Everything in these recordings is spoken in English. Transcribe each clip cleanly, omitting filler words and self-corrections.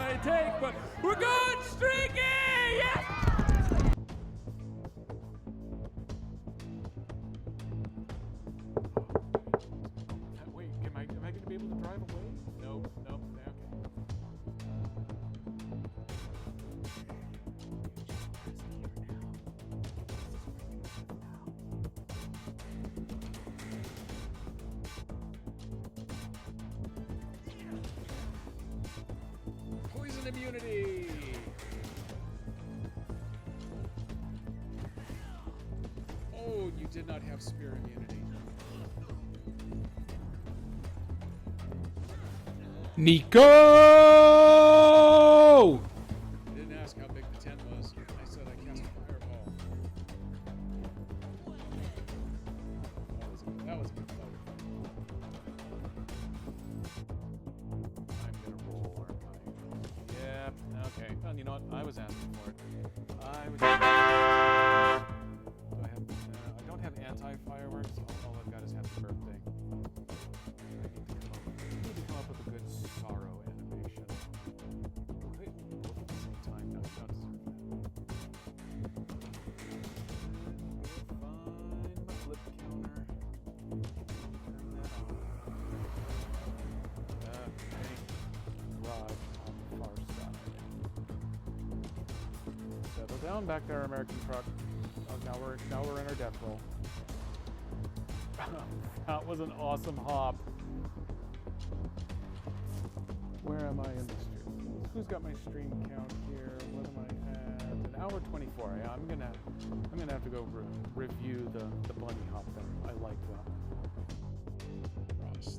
I take, but we're going streaky! Yes! Wait, am I going to be able to drive away? Nope, nope, okay. Poison immunity! Oh, you did not have spear immunity. Nico! I didn't ask how big the tent was. I said I cast a fireball. That was a good fight. I'm gonna roll, aren't I? Yep, okay. Well, you know what? I was asking for it. I don't have anti-fireworks. All I've got is happy birthday. I need to come up with a good sorrow animation. Wait, both at the same time. No, you don't deserve that. Find my flip counter. Turn that on. Okay. Garage on the far side. Settle down back there, American truck. Oh, now we're in our death roll. That was an awesome hop. Where am I in the stream? Who's got my stream count here? What am I at? An hour 24. Yeah, I'm gonna have to go review the bunny hop there. I like that. Ross.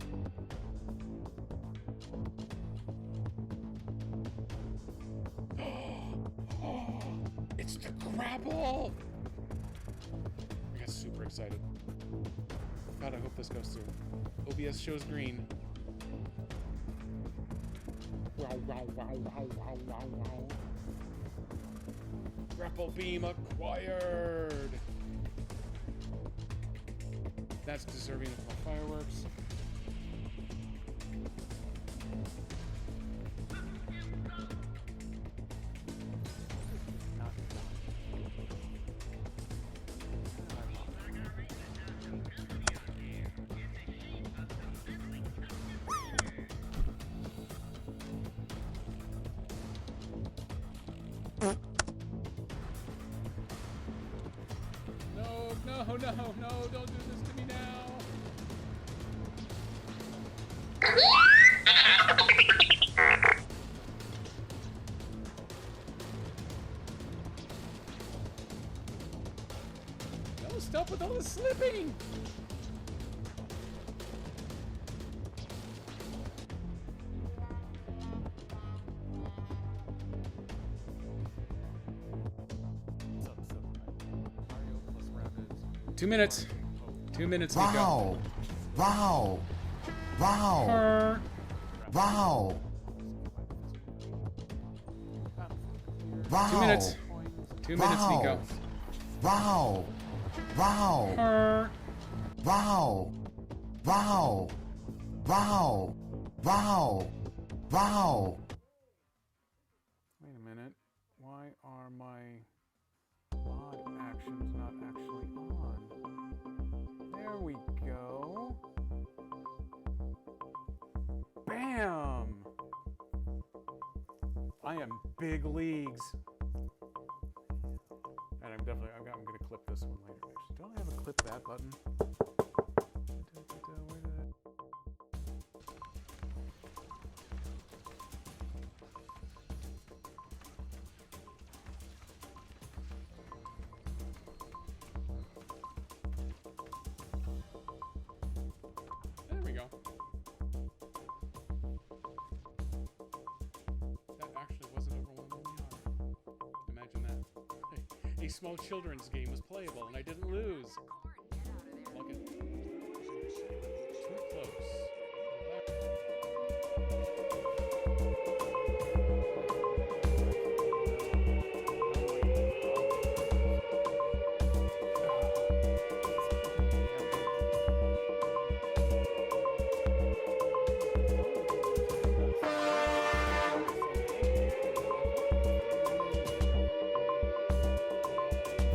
Oh, it's the grapple! I got super excited. God, I hope this goes through. OBS shows green. Wow, wow, wow, wow, wow, wow, wow. Grapple beam acquired! That's deserving of my fireworks. No, don't do this to me now. No, stop with all the slipping. Two minutes. 2 minutes, Nico. Wow. Wow. Wow. Wow. Wow. 2 minutes. 2 minutes, Nico. Wow. Wow. Wow. Wow. Wow. Wow. Wow. Wait a minute. Why are my mod actions not actually on? There we go. Bam! I am big leagues. And I'm gonna clip this one later. Actually, don't I have a clip that button? Where did it? There we go. That actually wasn't overwhelmingly hard. Imagine that. A small children's game was playable and I didn't lose. Look at too close.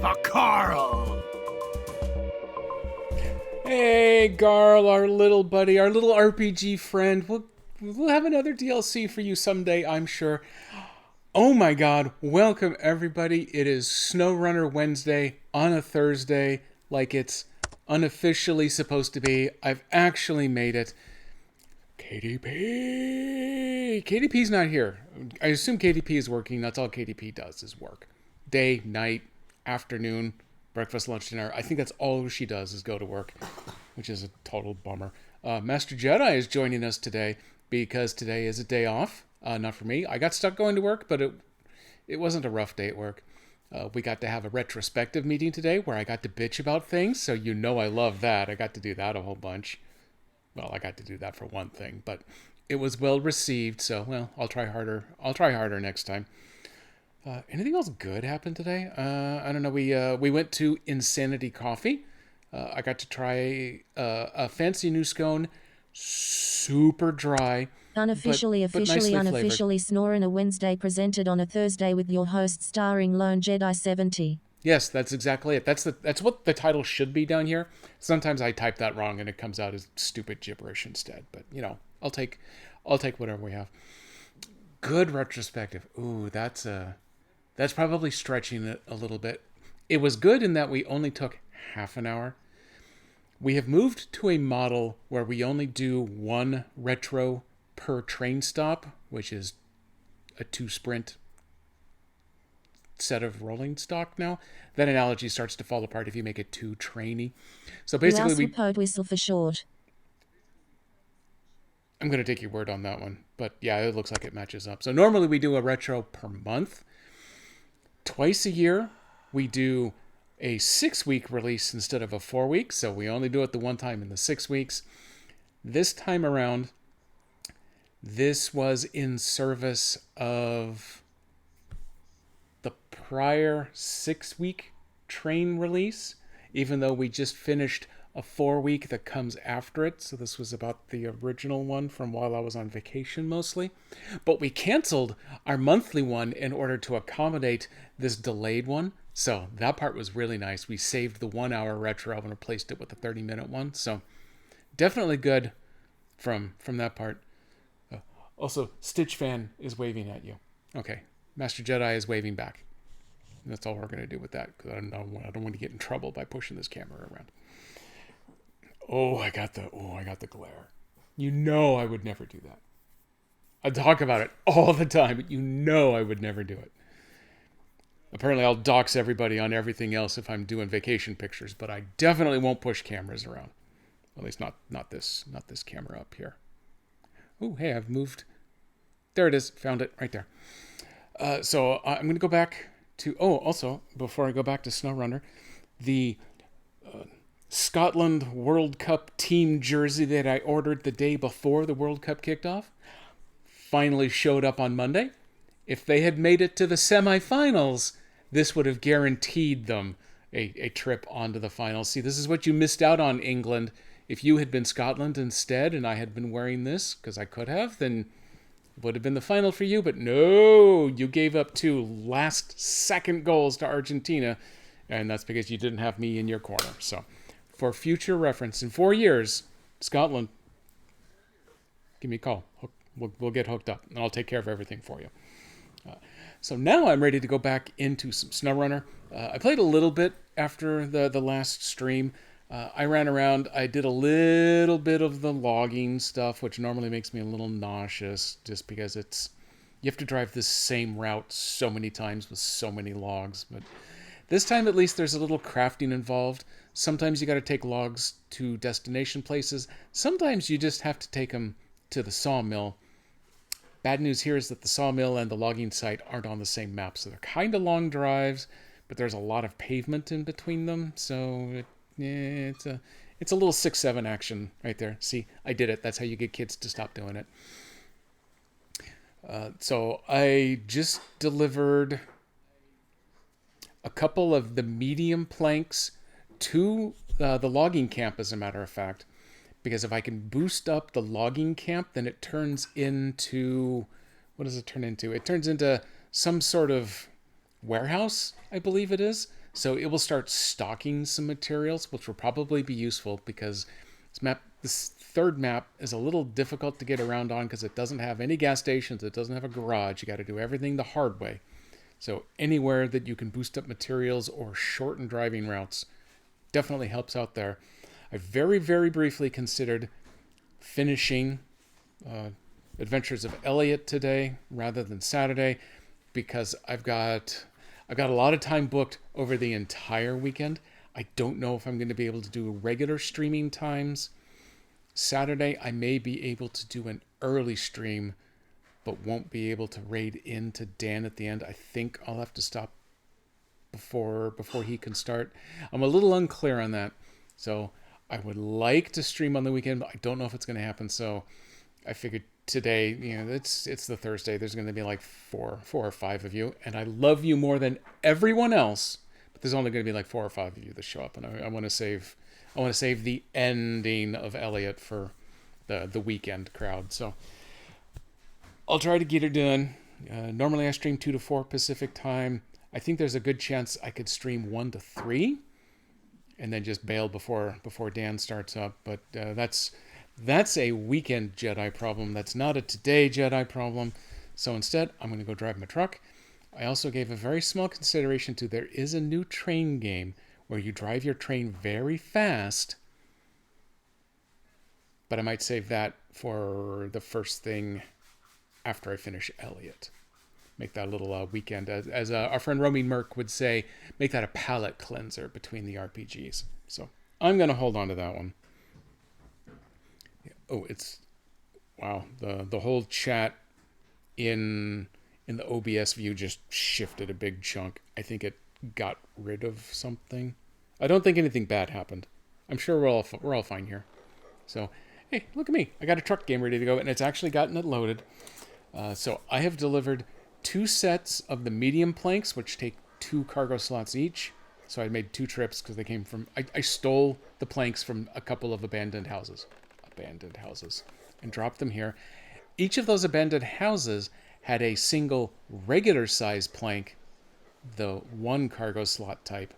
for Carl. Hey, Garl, our little buddy, our little RPG friend. We'll have another DLC for you someday, I'm sure. Oh my god, welcome everybody. It is SnowRunner Wednesday on a Thursday, like it's unofficially supposed to be. I've actually made it. KDP! KDP's not here. I assume KDP is working. That's all KDP does is work. Day, night, afternoon, breakfast, lunch, dinner. I think that's all she does is go to work, which is a total bummer. Master Jedi is joining us today because today is a day off. Not for me. I got stuck going to work, but it wasn't a rough day at work. We got to have a retrospective meeting today where I got to bitch about things, so you know I love that. I got to do that a whole bunch. Well, I got to do that for one thing, but it was well received, so, well, I'll try harder. I'll try harder next time. Anything else good happened today? I don't know. We went to Insanity Coffee. I got to try a fancy new scone, super dry. Unofficially, but officially, nicely unofficially, SnowRunner Wednesday presented on a Thursday with your host starring Lone Jedi 70. Yes, that's exactly it. That's what the title should be down here. Sometimes I type that wrong and it comes out as stupid gibberish instead. But you know, I'll take whatever we have. Good retrospective. Ooh, that's probably stretching it a little bit. It was good in that we only took half an hour. We have moved to a model where we only do one retro per train stop, which is a 2-sprint set of rolling stock now. That analogy starts to fall apart if you make it too trainy. So basically Whistle for short. I'm going to take your word on that one. But yeah, it looks like it matches up. So normally we do a retro per month. Twice a year, we do a 6-week release instead of a 4-week. So we only do it the one time in the 6 weeks. This time around, this was in service of the prior 6-week train release, even though we just finished a 4-week that comes after it. So this was about the original one from while I was on vacation mostly. But we canceled our monthly one in order to accommodate this delayed one. So that part was really nice. We saved the 1-hour retro and replaced it with a 30-minute one. So definitely good from that part. Also, Stitch Fan is waving at you. Okay, Master Jedi is waving back. That's all we're going to do with that, because I don't want to get in trouble by pushing this camera around. Oh, I got the glare. You know I would never do that. I talk about it all the time, but you know I would never do it. Apparently I'll dox everybody on everything else if I'm doing vacation pictures, but I definitely won't push cameras around. At least not this camera up here. Oh, hey, I've moved. There it is. Found it right there. So I'm going to go back to... Oh, also, before I go back to SnowRunner, the Scotland World Cup team jersey that I ordered the day before the World Cup kicked off finally showed up on Monday. If they had made it to the semifinals, this would have guaranteed them a trip onto the finals. See, this is what you missed out on, England. If you had been Scotland instead and I had been wearing this, because I could have, then it would have been the final for you. But no, you gave up 2 last-second goals to Argentina, and that's because you didn't have me in your corner. So for future reference, in 4 years, Scotland, give me a call. We'll get hooked up, and I'll take care of everything for you. So now I'm ready to go back into some SnowRunner. I played a little bit after the last stream. I ran around. I did a little bit of the logging stuff, which normally makes me a little nauseous just because you have to drive this same route so many times with so many logs. But this time, at least, there's a little crafting involved. Sometimes you got to take logs to destination places. Sometimes you just have to take them to the sawmill. Bad news here is that the sawmill and the logging site aren't on the same map, so they're kind of long drives, but there's a lot of pavement in between them, so it's a little 6-7 action right there. See, I did it. That's how you get kids to stop doing it. So I just delivered a couple of the medium planks to the logging camp, as a matter of fact. Because if I can boost up the logging camp, then it turns into... What does it turn into? It turns into some sort of warehouse, I believe it is. So it will start stocking some materials, which will probably be useful because this third map is a little difficult to get around on because it doesn't have any gas stations. It doesn't have a garage. You got to do everything the hard way. So anywhere that you can boost up materials or shorten driving routes definitely helps out there. I very, very briefly considered finishing Adventures of Elliot today rather than Saturday because I've got a lot of time booked over the entire weekend. I don't know if I'm going to be able to do regular streaming times. Saturday, I may be able to do an early stream, but won't be able to raid into Dan at the end. I think I'll have to stop before he can start. I'm a little unclear on that. So I would like to stream on the weekend, but I don't know if it's going to happen. So I figured today, it's the Thursday. There's going to be like four or five of you, and I love you more than everyone else. But there's only going to be like 4 or 5 of you that show up, and I want to save the ending of Elliot for the weekend crowd. So I'll try to get it done. Normally I stream 2 to 4 Pacific time. I think there's a good chance I could stream 1 to 3, and then just bail before Dan starts up. But that's a weekend Jedi problem. That's not a today Jedi problem. So instead, I'm going to go drive my truck. I also gave a very small consideration to there is a new train game where you drive your train very fast. But I might save that for the first thing after I finish Elliot. Make that a little weekend. As our friend Romy Merck would say, make that a palate cleanser between the RPGs. So I'm going to hold on to that one. Oh, wow. The whole chat in the OBS view just shifted a big chunk. I think it got rid of something. I don't think anything bad happened. I'm sure we're all fine here. So, hey, look at me. I got a truck game ready to go, and it's actually gotten it loaded. So I have delivered 2 sets of the medium planks, which take 2 cargo slots each. So I made 2 trips because they came from... I stole the planks from a couple of abandoned houses, and dropped them here. Each of those abandoned houses had a single regular size plank, the 1 cargo slot type.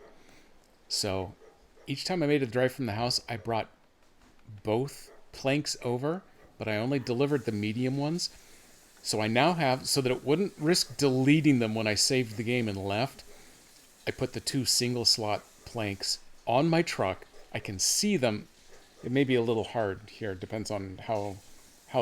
So each time I made a drive from the house, I brought both planks over, but I only delivered the medium ones. So I now have, so that it wouldn't risk deleting them when I saved the game and left, I put the 2 single slot planks on my truck. I can see them. It may be a little hard here. It depends on how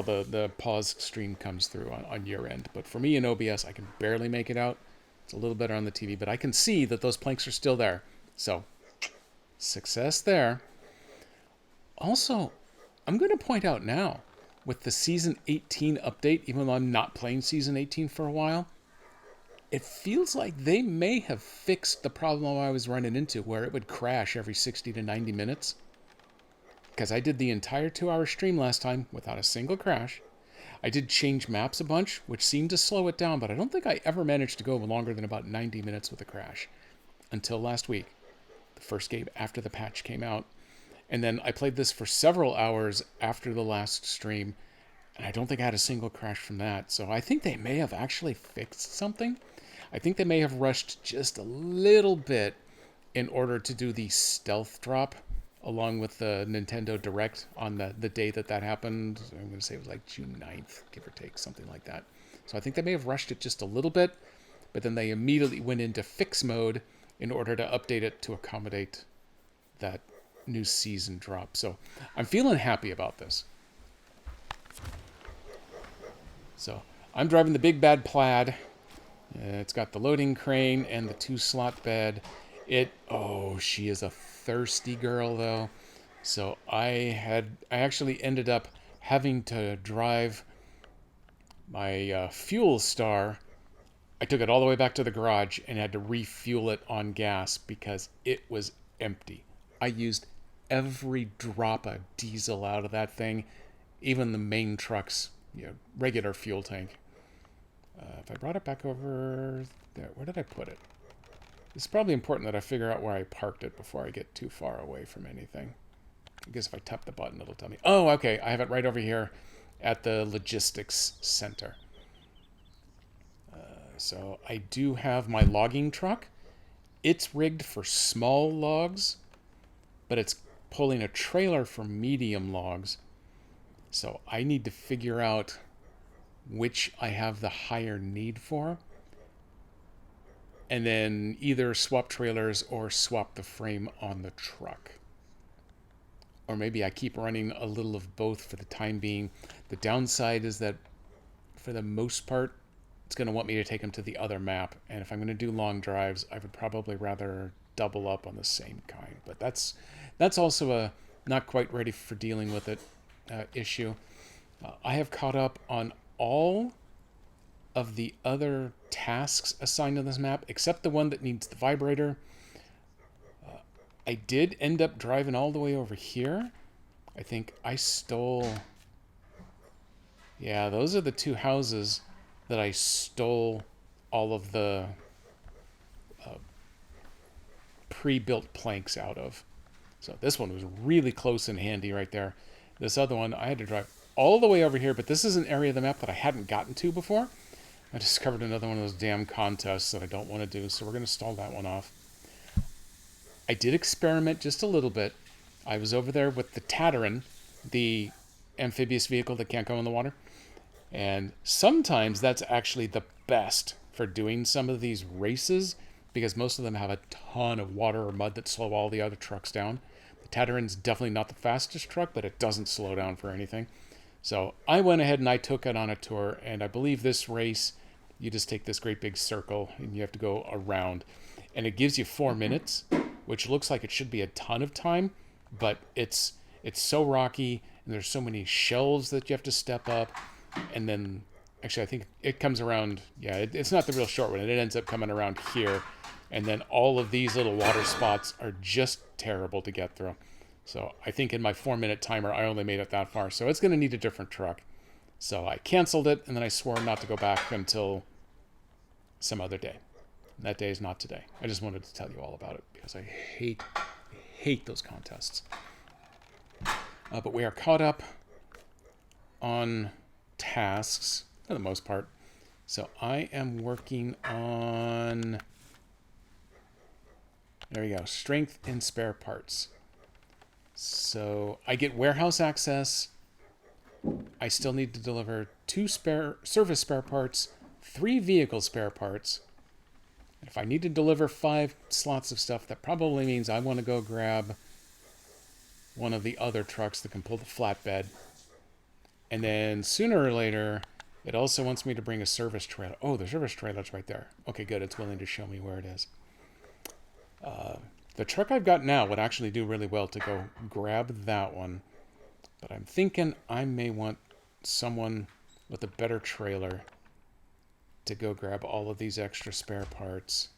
the pause stream comes through on your end. But for me in OBS, I can barely make it out. It's a little better on the TV, but I can see that those planks are still there. So, success there. Also, I'm going to point out now, with the Season 18 update, even though I'm not playing Season 18 for a while, it feels like they may have fixed the problem I was running into where it would crash every 60 to 90 minutes. Because I did the entire 2-hour stream last time without a single crash. I did change maps a bunch, which seemed to slow it down, but I don't think I ever managed to go longer than about 90 minutes with a crash. Until last week, the first game after the patch came out. And then I played this for several hours after the last stream, and I don't think I had a single crash from that. So I think they may have actually fixed something. I think they may have rushed just a little bit in order to do the stealth drop along with the Nintendo Direct on the day that happened. I'm going to say it was like June 9th, give or take, something like that. So I think they may have rushed it just a little bit, but then they immediately went into fix mode in order to update it to accommodate that new season drop. So I'm feeling happy about this. So I'm driving the big bad Plaid. It's got the loading crane and the 2-slot bed. She is a thirsty girl though. So I actually ended up having to drive my Fuel Star. I took it all the way back to the garage and had to refuel it on gas because it was empty. I used every drop of diesel out of that thing, even the main truck's regular fuel tank. If I brought it back over there, where did I put it? It's probably important that I figure out where I parked it before I get too far away from anything. I guess if I tap the button, it'll tell me. Oh, okay. I have it right over here at the logistics center. So I do have my logging truck, it's rigged for small logs, but it's pulling a trailer for medium logs. So I need to figure out which I have the higher need for, and then either swap trailers or swap the frame on the truck. Or maybe I keep running a little of both for the time being. The downside is that for the most part, it's going to want me to take them to the other map. And if I'm going to do long drives, I would probably rather double up on the same kind. But that's also a not quite ready for dealing with it issue. I have caught up on all of the other tasks assigned to this map, except the one that needs the vibrator. I did end up driving all the way over here. I think I stole... Yeah, those are the two houses that I stole all of the pre-built planks out of. So this one was really close and handy right there. This other one, I had to drive all the way over here, but this is an area of the map that I hadn't gotten to before. I discovered another one of those damn contests that I don't want to do, so we're going to stall that one off. I did experiment just a little bit. I was over there with the Tataran, the amphibious vehicle that can't go in the water. And sometimes that's actually the best for doing some of these races, because most of them have a ton of water or mud that slow all the other trucks down. The Tataran's definitely not the fastest truck, but it doesn't slow down for anything. So I went ahead and I took it on a tour, and I believe this race, you just take this great big circle and you have to go around. And it gives you 4 minutes, which looks like it should be a ton of time, but it's so rocky, and there's so many shelves that you have to step up. And then, actually, I think it comes around, yeah, it's not the real short one. It ends up coming around here. And then all of these little water spots are just terrible to get through. So I think in my 4-minute timer, I only made it that far. So it's going to need a different truck. So I canceled it, and then I swore not to go back until some other day. And that day is not today. I just wanted to tell you all about it because I hate those contests. But we are caught up on tasks for the most part. So I am working on, there we go, strength and spare parts. So I get warehouse access. I still need to deliver 2 service spare parts, 3 vehicle spare parts. And if I need to deliver 5 slots of stuff, that probably means I want to go grab one of the other trucks that can pull the flatbed. And then sooner or later, it also wants me to bring a service trailer. Oh, the service trailer's right there. Okay, good. It's willing to show me where it is. The truck I've got now would actually do really well to go grab that one. But I'm thinking I may want someone with a better trailer to go grab all of these extra spare parts.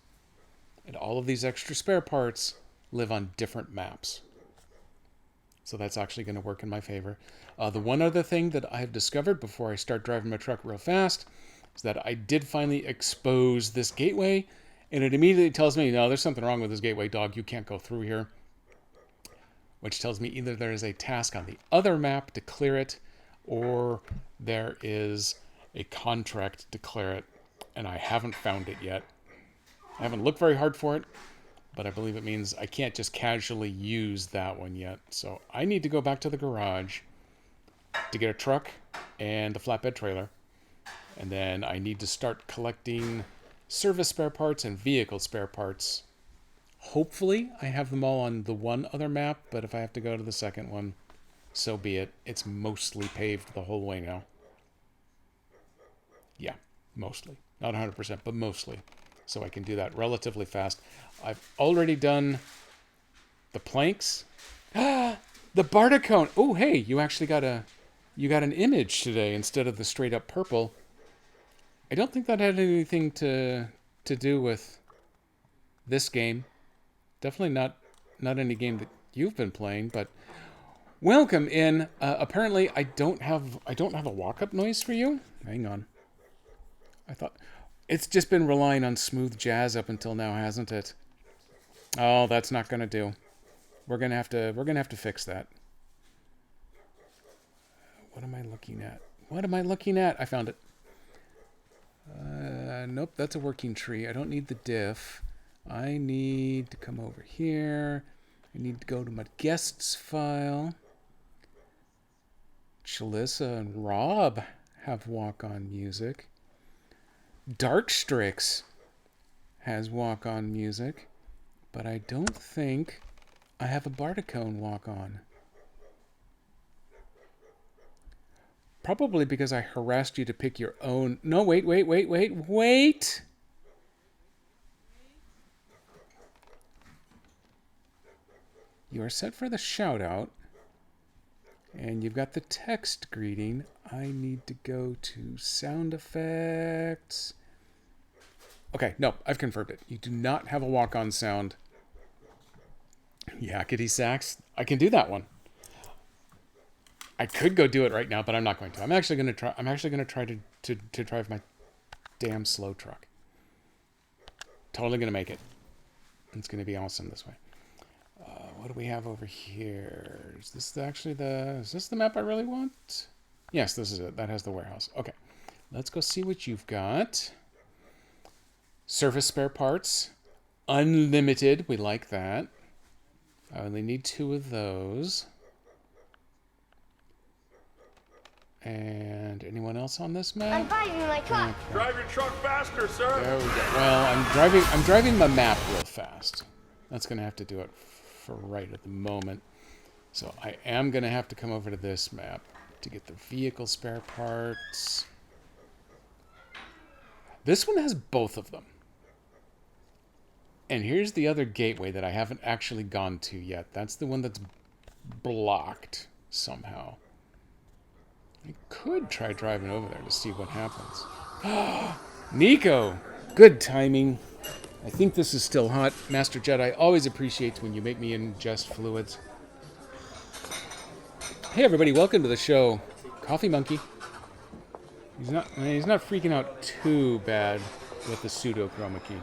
And all of these extra spare parts live on different maps. So that's actually going to work in my favor. The one other thing that I've discovered before I start driving my truck real fast is that I did finally expose this gateway, and it immediately tells me, no, there's something wrong with this gateway, dog. You can't go through here. Which tells me either there is a task on the other map to clear it, or there is a contract to clear it, and I haven't found it yet. I haven't looked very hard for it, but I believe it means I can't just casually use that one yet. So I need to go back to the garage to get a truck and the flatbed trailer. And then I need to start collecting service spare parts and vehicle spare parts. Hopefully I have them all on the one other map, but if I have to go to the second one, so be it. It's mostly paved the whole way now. Yeah, mostly. Not 100%, but mostly. So I can do that relatively fast. I've already done the planks. The Bartacone. Oh, hey, you actually got an image today instead of the straight up purple. I don't think that had anything to do with this game. Definitely not any game that you've been playing, but welcome in. Apparently I don't have a walk-up noise for you. Hang on. I thought it's just been relying on smooth jazz up until now, hasn't it? Oh, that's not going to do. We're going to have to fix that. What am I looking at? I found it. Nope, that's a working tree. I don't need the diff. I need to come over here. I need to go to my guests file. Chalissa and Rob have walk-on music. Darkstrix has walk-on music, but I don't think I have a Barticone walk-on. Probably because I harassed you to pick your own... No, wait. You are set for the shout-out. And you've got the text greeting. I need to go to sound effects. Okay, no, I've confirmed it. You do not have a walk-on sound. Yakety sax. I can do that one. I could go do it right now, but I'm not going to. I'm actually going to try to drive my damn slow truck. Totally going to make it. It's going to be awesome this way. What do we have over here? Is this the map I really want? Yes, this is it. That has the warehouse. Okay. Let's go see what you've got. Service spare parts. Unlimited. We like that. I only need 2 of those. And anyone else on this map? I'm driving my truck. Okay. Drive your truck faster, sir. There we go. Well, I'm driving my map real fast. That's going to have to do it for right at the moment. So I am going to have to come over to this map to get the vehicle spare parts. This one has both of them. And here's the other gateway that I haven't actually gone to yet. That's the one that's blocked somehow. I could try driving over there to see what happens. Nico! Good timing. I think this is still hot. Master Jedi always appreciates when you make me ingest fluids. Hey everybody, welcome to the show. Coffee Monkey. He's not freaking out too bad with the pseudo chroma key.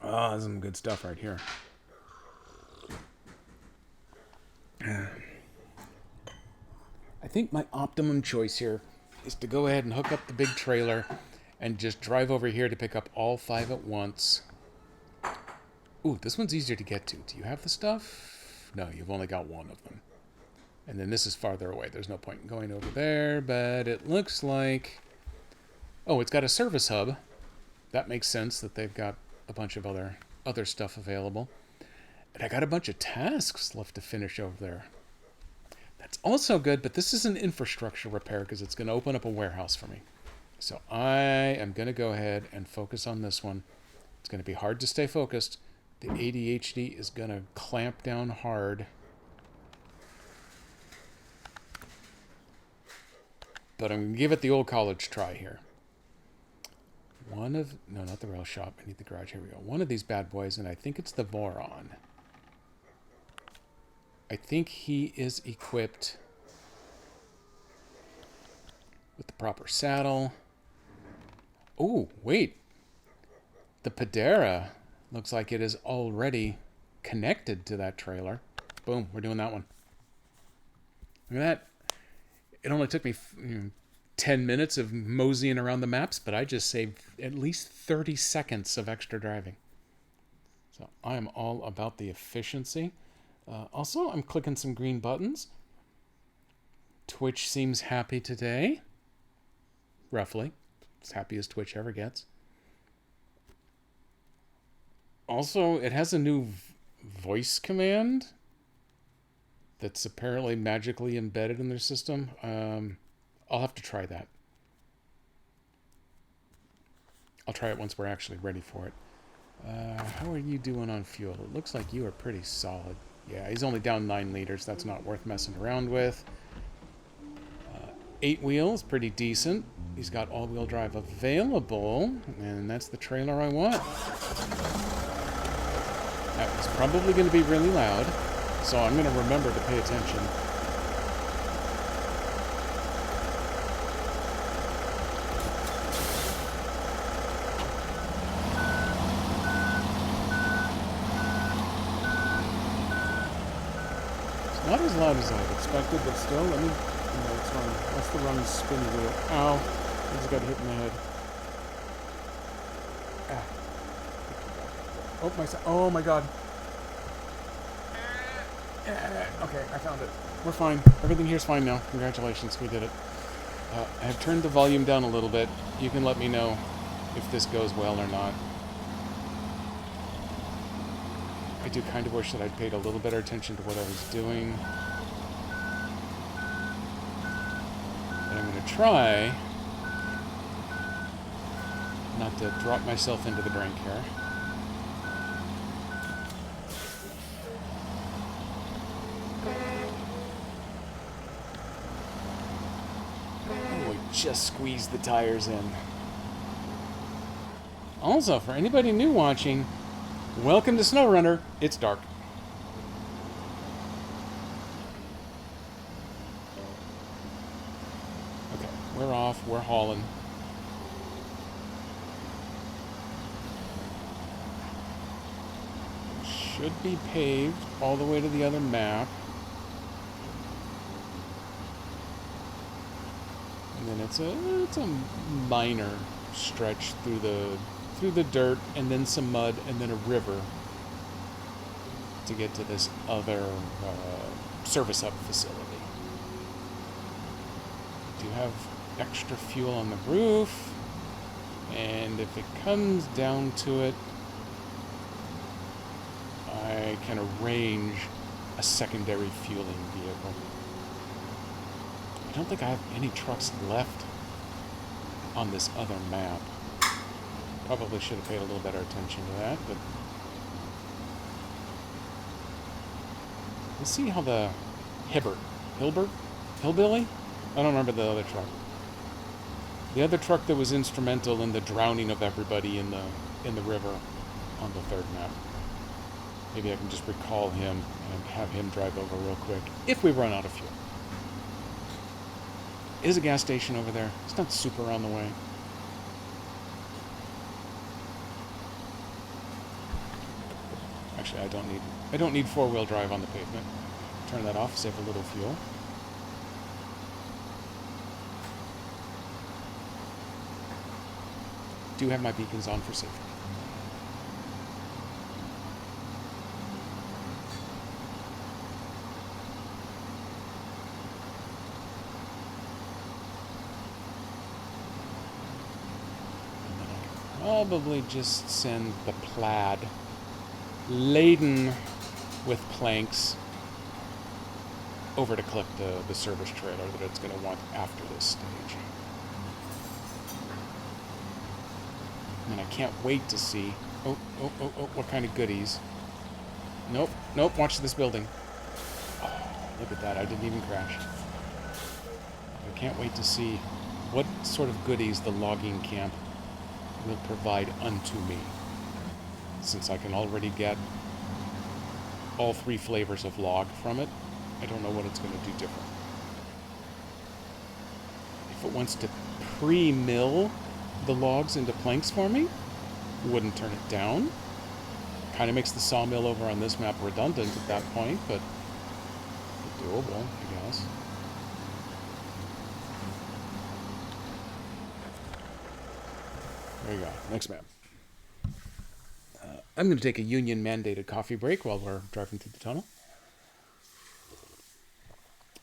Oh, some good stuff right here. I think my optimum choice here is to go ahead and hook up the big trailer and just drive over here to pick up all 5 at once. Ooh, this one's easier to get to. Do you have the stuff? No, you've only got 1 of them. And then this is farther away. There's no point in going over there, but it looks like... Oh, it's got a service hub. That makes sense that they've got a bunch of other stuff available. And I got a bunch of tasks left to finish over there. That's also good, but this is an infrastructure repair because it's going to open up a warehouse for me. So I am going to go ahead and focus on this one. It's going to be hard to stay focused. The ADHD is going to clamp down hard. But I'm going to give it the old college try here. No, not the rail shop. I need the garage. Here we go. One of these bad boys, and I think it's the Voron. I think he is equipped with the proper saddle. Oh, wait. The Padera looks like it is already connected to that trailer. Boom, we're doing that one. Look at that. It only took me 10 minutes of moseying around the maps, but I just saved at least 30 seconds of extra driving. So I am all about the efficiency. Also, I'm clicking some green buttons. Twitch seems happy today. Roughly. As happy as Twitch ever gets. Also, it has a new voice command that's apparently magically embedded in their system. I'll have to try that. I'll try it once we're actually ready for it. How are you doing on fuel? It looks like you are pretty solid. Yeah, he's only down 9 liters. That's not worth messing around with. 8 wheels, pretty decent. He's got all-wheel drive available, and that's the trailer I want. That was probably going to be really loud, so I'm going to remember to pay attention. Not as loud as I expected, but still, let me... No, it's wrong. That's the wrong spinny wheel. Ow. I just got hit in the head. Oh my god. Okay, I found it. We're fine. Everything here's fine now. Congratulations, we did it. I have turned the volume down a little bit. You can let me know if this goes well or not. I do kind of wish that I'd paid a little better attention to what I was doing. But I'm going to try not to drop myself into the brink here. Oh, just squeeze the tires in. Also, for anybody new watching, welcome to SnowRunner. It's dark. Okay, we're off. We're hauling. Should be paved all the way to the other map. And then it's a minor stretch through the dirt, and then some mud, and then a river to get to this other service hub facility. We do have extra fuel on the roof, and if it comes down to it, I can arrange a secondary fueling vehicle. I don't think I have any trucks left on this other map. Probably should have paid a little better attention to that, but let's see how the Hillbilly? I don't remember the other truck. The other truck that was instrumental in the drowning of everybody in the river on the third map. Maybe I can just recall him and have him drive over real quick if we run out of fuel. Is a gas station over there. It's not super on the way. Actually, I don't need four-wheel drive on the pavement. Turn that off, save a little fuel. Do have my beacons on for safety. Probably just send the plaid laden with planks over to collect the service trailer that it's going to want after this stage. And I can't wait to see... what kind of goodies. Nope, watch this building. Oh, look at that, I didn't even crash. I can't wait to see what sort of goodies the logging camp will provide unto me, since I can already get all 3 flavors of log from it. I don't know what it's going to do different. If it wants to pre-mill the logs into planks for me, wouldn't turn it down. Kind of makes the sawmill over on this map redundant at that point, but doable, I guess. There you go. Next map. I'm going to take a union-mandated coffee break while we're driving through the tunnel.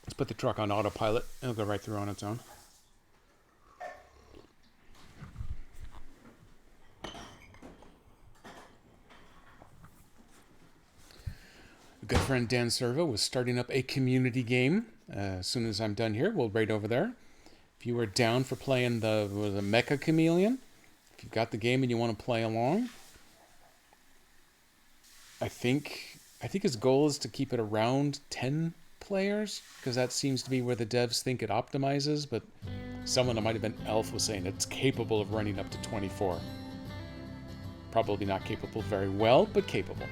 Let's put the truck on autopilot. It'll go right through on its own. A good friend Dan Servo was starting up a community game. As soon as I'm done here, we'll raid over there. If you were down for playing the Mecha Chameleon, if you've got the game and you want to play along, I think his goal is to keep it around 10 players, because that seems to be where the devs think it optimizes, but someone that might have been Elf was saying it's capable of running up to 24. Probably not capable very well, but capable.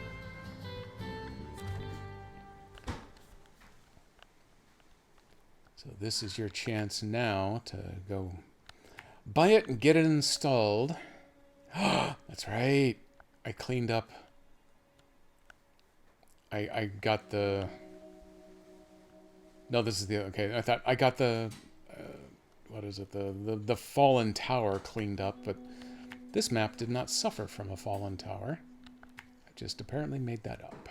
So this is your chance now to go buy it and get it installed. That's right. I cleaned up. I got the... No, this is the... Okay, I thought I got the... what is it? The fallen tower cleaned up, but this map did not suffer from a fallen tower. just apparently made that up.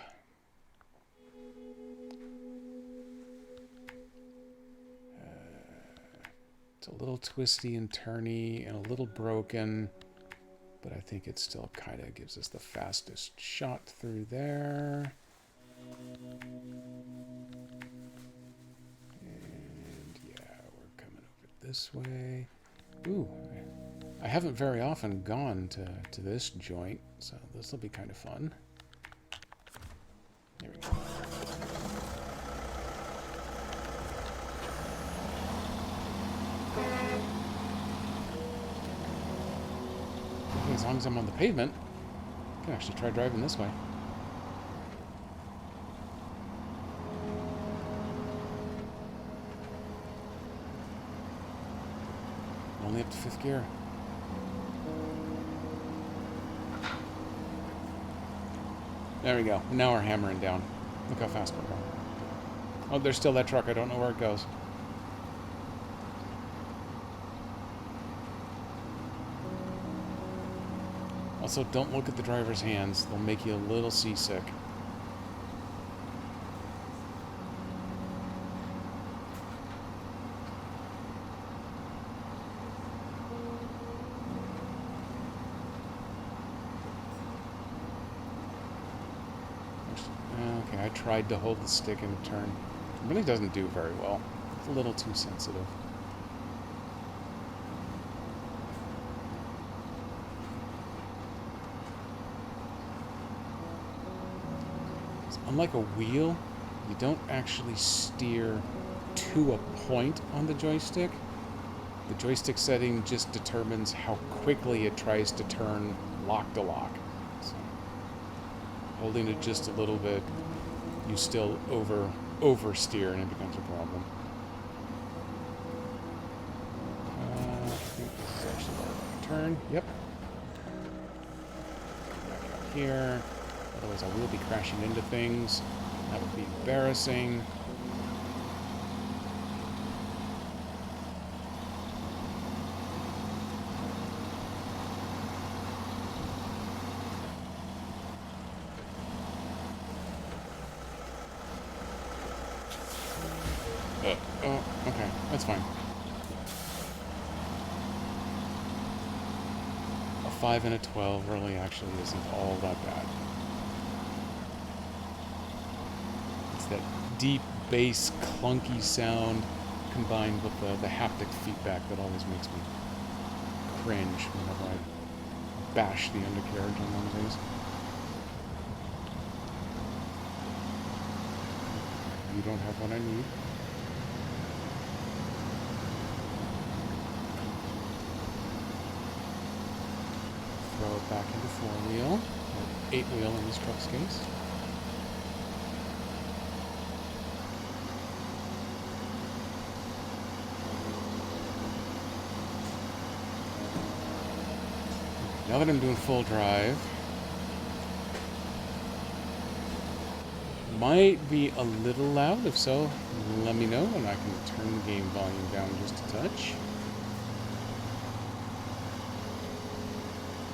It's a little twisty and turny and a little broken, but I think it still kind of gives us the fastest shot through there. And yeah, we're coming over this way. Ooh, I haven't very often gone to this joint, so this will be kind of fun. There we go. As long as I'm on the pavement, I can actually try driving this way. Only up to 5th gear. There we go. Now we're hammering down. Look how fast we're going. Oh, there's still that truck. I don't know where it goes. Also, don't look at the driver's hands. They'll make you a little seasick. Okay, I tried to hold the stick in a turn. It really doesn't do very well. It's a little too sensitive. Unlike a wheel, you don't actually steer to a point on the joystick. The joystick setting just determines how quickly it tries to turn lock to lock. So, holding it just a little bit, you still oversteer and it becomes a problem. I think this is actually our turn. Yep. Back out here. Otherwise I will be crashing into things. That would be embarrassing. Oh, okay. That's fine. A 5 and a 12 really actually isn't all that bad. That deep bass clunky sound combined with the haptic feedback that always makes me cringe whenever I bash the undercarriage on one of these. You don't have what I need. Throw it back into 4-wheel, or 8-wheel in this truck's case. Now that I'm doing full drive, might be a little loud. If so, let me know and I can turn the game volume down just a touch.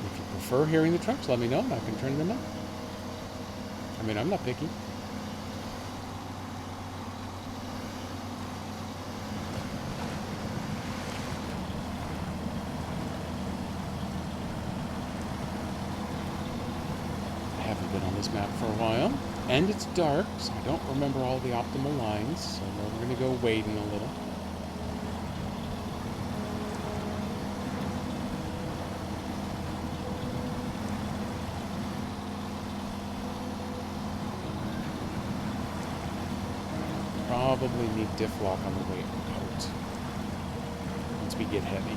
If you prefer hearing the trucks, let me know and I can turn them up. I mean, I'm not picky. Been on this map for a while, and it's dark, so I don't remember all the optimal lines, so we're going to go wading a little. Probably need diff lock on the way out once we get heavy.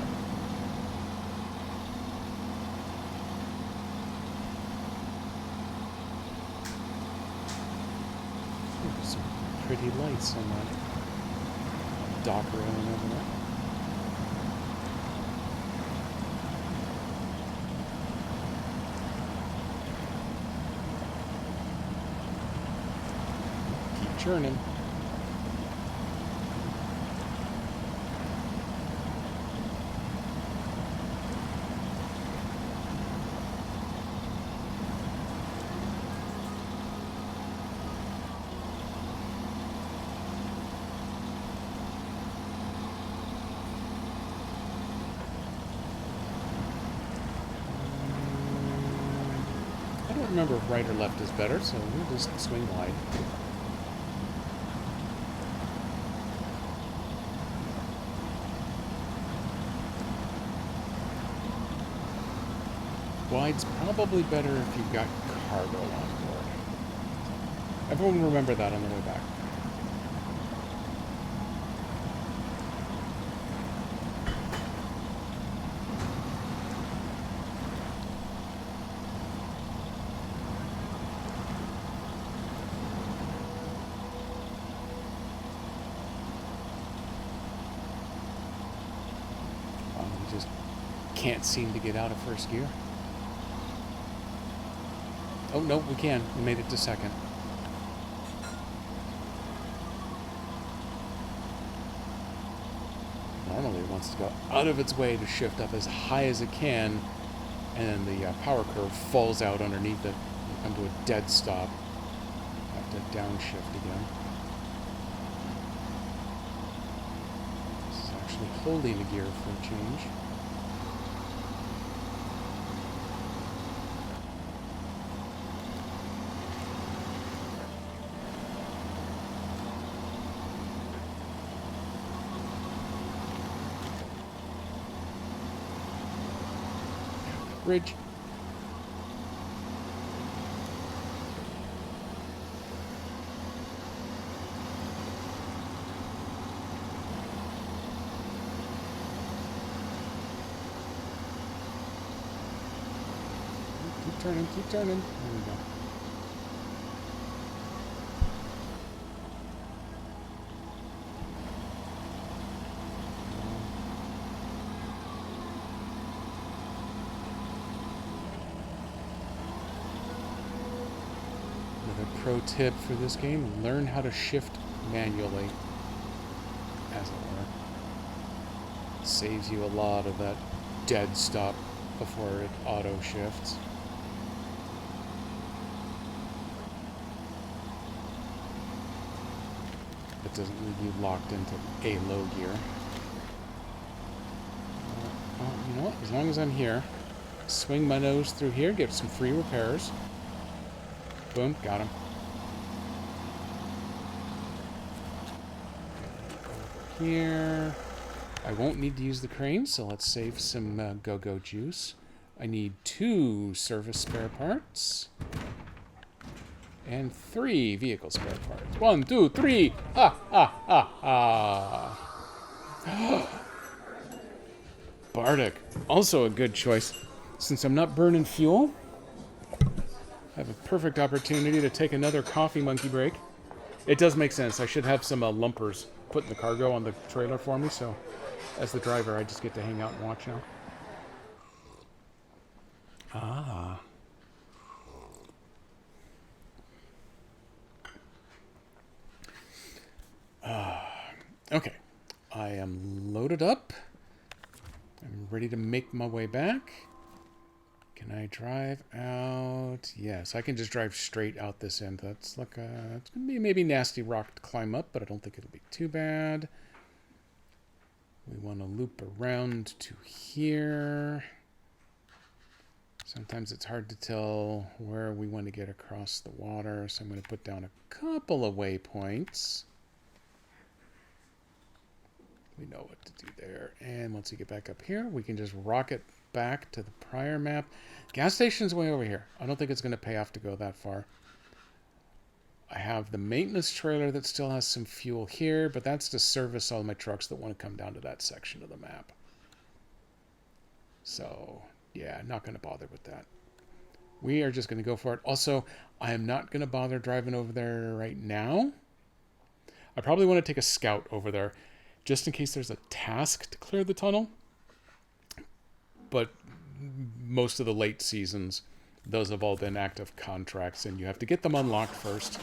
Some pretty lights on that dock railing over there. Keep churning. remember if right or left is better, so we'll just swing wide. Wide's probably better if you've got cargo on board. Everyone remember that on the way back. We just can't seem to get out of first gear. Oh, no, we can. We made it to second. Normally it wants to go out of its way to shift up as high as it can, and then the power curve falls out underneath it. You come to a dead stop. Have to downshift again. This is actually holding a gear for a change. Bridge. Keep turning, keep turning. There we go. Pro tip for this game, learn how to shift manually, as it were. Saves you a lot of that dead stop before it auto shifts. It doesn't leave you locked into a low gear. Well, you know what? As long as I'm here, swing my nose through here, get some free repairs. Boom, got him. Here. I won't need to use the crane, so let's save some go-go juice. I need 2 service spare parts. And 3 vehicle spare parts. 1, 2, 3! Ha, ha, ha, ha! Bardic. Also a good choice. Since I'm not burning fuel, I have a perfect opportunity to take another coffee monkey break. It does make sense. I should have some lumpers putting the cargo on the trailer for me, so as the driver, I just get to hang out and watch now. Ah. Okay. I am loaded up. I'm ready to make my way back. Can I drive out? Yes, I can just drive straight out this end. That's like it's going to be maybe nasty rock to climb up, but I don't think it'll be too bad. We want to loop around to here. Sometimes it's hard to tell where we want to get across the water, so I'm going to put down a couple of waypoints. We know what to do there. And once we get back up here, we can just rocket back to the prior map. Gas station's way over here. I don't think it's going to pay off to go that far. I have the maintenance trailer that still has some fuel here, but that's to service all my trucks that want to come down to that section of the map. So, yeah, not going to bother with that. We are just going to go for it. Also, I am not going to bother driving over there right now. I probably want to take a scout over there, just in case there's a task to clear the tunnel. But most of the late seasons, those have all been active contracts, and you have to get them unlocked first.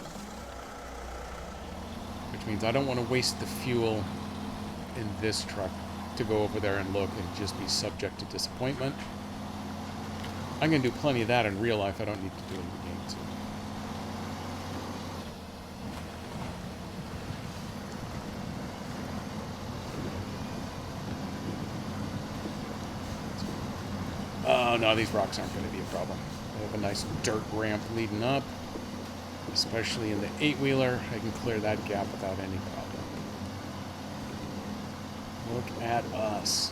Which means I don't want to waste the fuel in this truck to go over there and look and just be subject to disappointment. I'm going to do plenty of that in real life. I don't need to do it in the game, too. Oh, no, these rocks aren't going to be a problem. I have a nice dirt ramp leading up, especially in the 8-wheeler. I can clear that gap without any problem. Look at us.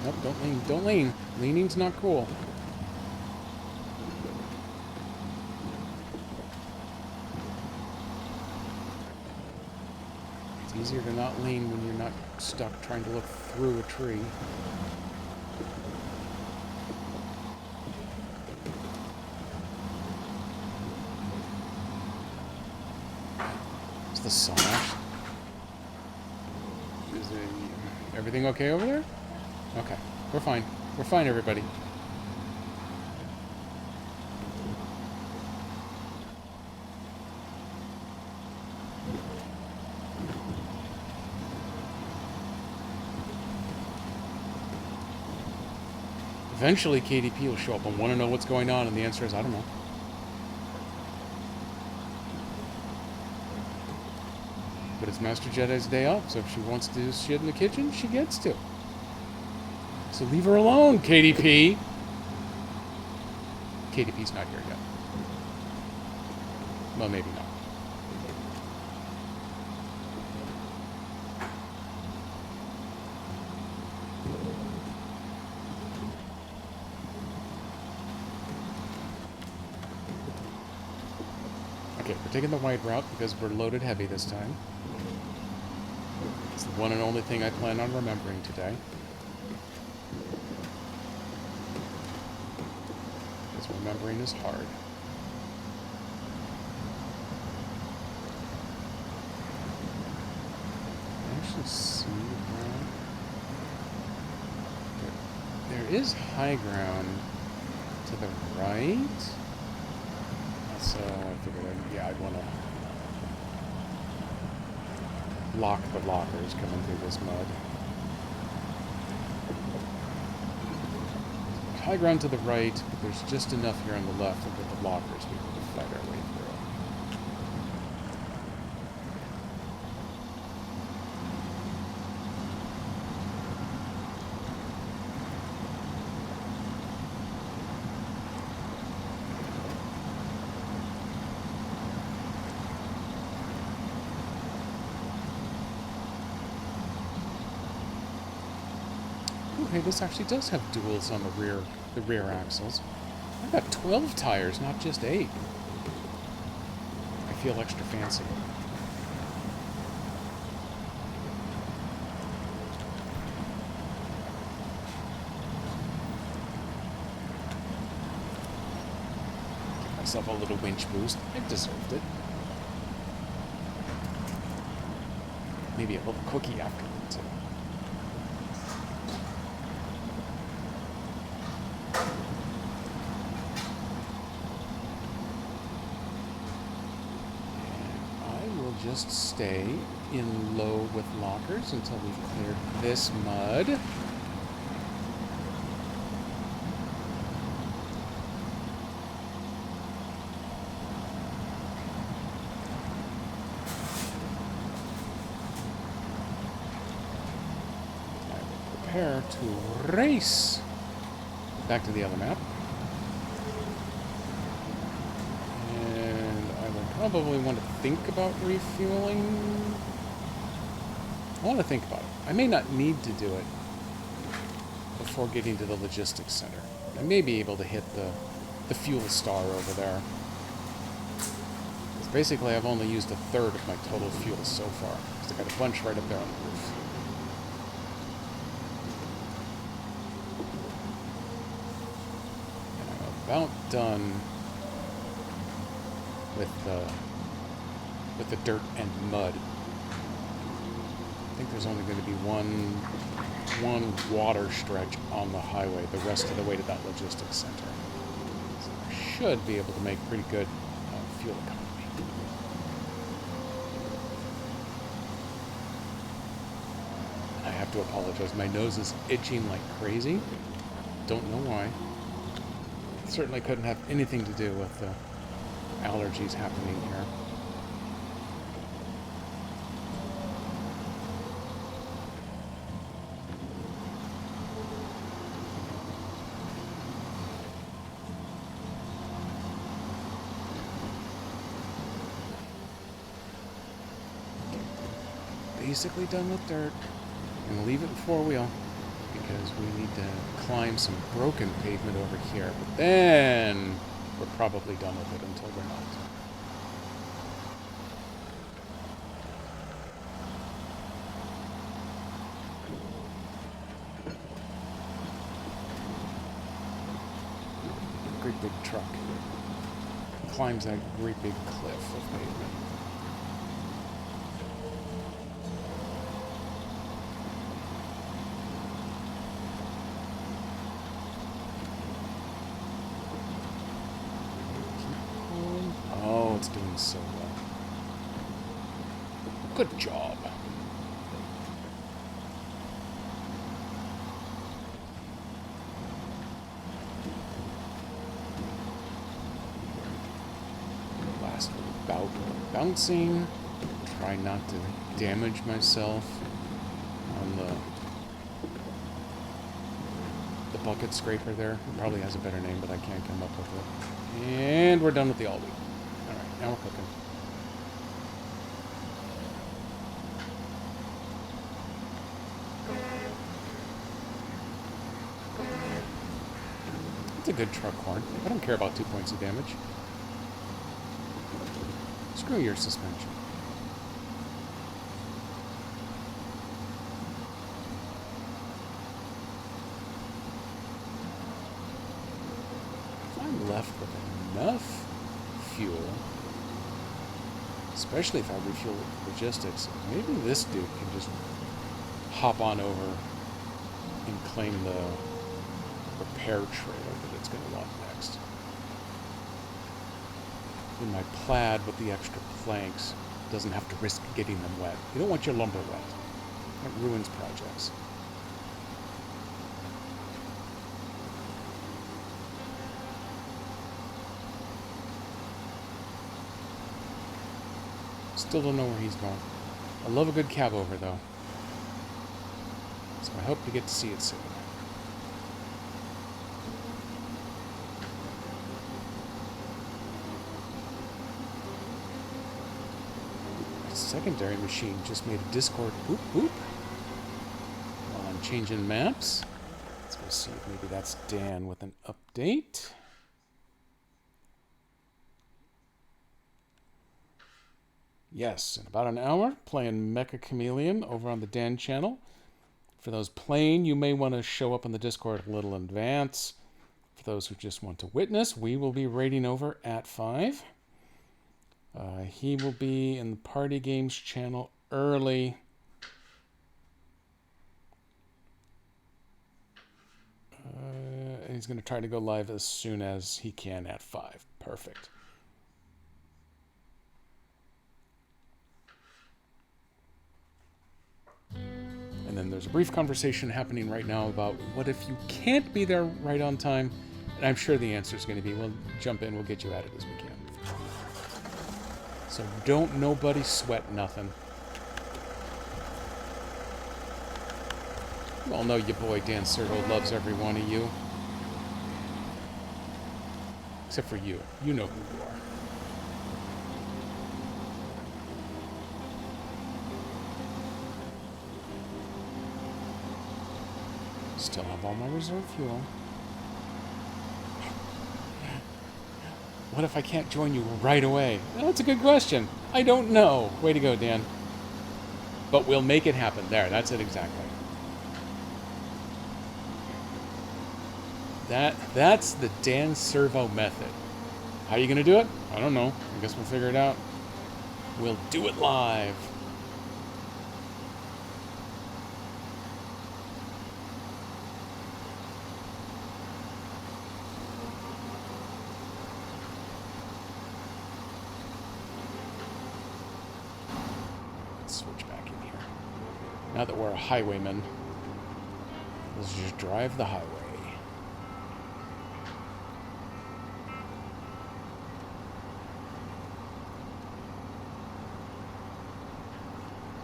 Nope, don't lean. Don't lean. Leaning's not cool. It's easier to not lean when you're not stuck trying to look through a tree. Is the sun out? Is everything okay over there? Okay, we're fine. We're fine, everybody. Eventually, KDP will show up and want to know what's going on, and the answer is, I don't know. But it's Master Jedi's day off, so if she wants to do shit in the kitchen, she gets to. So leave her alone, KDP. KDP's not here yet. Well, maybe not. Okay, we're taking the wide route because we're loaded heavy this time. It's the one and only thing I plan on remembering today. Remembering is hard. Actually, see ground. There is high ground to the right. So I figured, yeah, I'd want to lock the lockers coming through this mud. High ground to the right, but there's just enough here on the left that with the lockers we can fight our way through. Okay, this actually does have duals on the rear axles. I've got 12 tires, not just 8. I feel extra fancy. Give myself a little winch boost. I deserved it. Maybe a little cookie afterward, too. Just stay in low with lockers until we've cleared this mud. I will prepare to race back to the other map. Probably want to think about refueling. I want to think about it. I may not need to do it before getting to the logistics center. I may be able to hit the fuel star over there. Because basically I've only used 1/3 of my total fuel so far. Because I got a bunch right up there on the roof. And I'm about done with the dirt and mud. I think there's only going to be one water stretch on the highway, the rest of the way to that logistics center. So I should be able to make pretty good fuel economy. I have to apologize. My nose is itching like crazy. Don't know why. It certainly couldn't have anything to do with the allergies happening here. basically done with dirt. I'm going to leave it in four-wheel because we need to climb some broken pavement over here. But then we're probably done with it until we're not. Great big truck. Climbs that great big cliff of pavement. Oh, it's doing so well. Good job. Last bout of bouncing. Try not to damage myself on the bucket scraper there. It probably has a better name, but I can't come up with it. And we're done with the all wheat. Alright, now we're cooking. It's a good truck horn. I don't care about 2 points of damage. Screw your suspension. If I'm left with enough fuel, especially if I refuel logistics, maybe this dude can just hop on over and claim the repair trailer that it's going to want next. In my plaid with the extra planks, doesn't have to risk getting them wet. You don't want your lumber wet. That ruins projects. Still don't know where he's going. I love a good cab over, though. So I hope to get to see it soon. Secondary machine just made a Discord boop boop while I'm changing maps. Let's go see if maybe that's Dan with an update. Yes, in about an hour, playing Mecha Chameleon over on the Dan channel. For those playing, you may want to show up on the Discord a little in advance. For those who just want to witness, we will be raiding over at 5. He will be in the Party Games channel early. And he's going to try to go live as soon as he can at 5. Perfect. And then there's a brief conversation happening right now about what if you can't be there right on time. And I'm sure the answer is going to be, well, jump in, we'll get you added as we can. So don't nobody sweat nothing. You all know your boy Dan Servo loves every one of you. Except for you. You know who you are. Still have all my reserve fuel. What if I can't join you right away? That's a good question. I don't know. Way to go, Dan. But we'll make it happen. There, that's it exactly. That's the Dan Servo method. How are you going to do it? I don't know. I guess we'll figure it out. We'll do it live. Now that we're a highwayman, let's just drive the highway.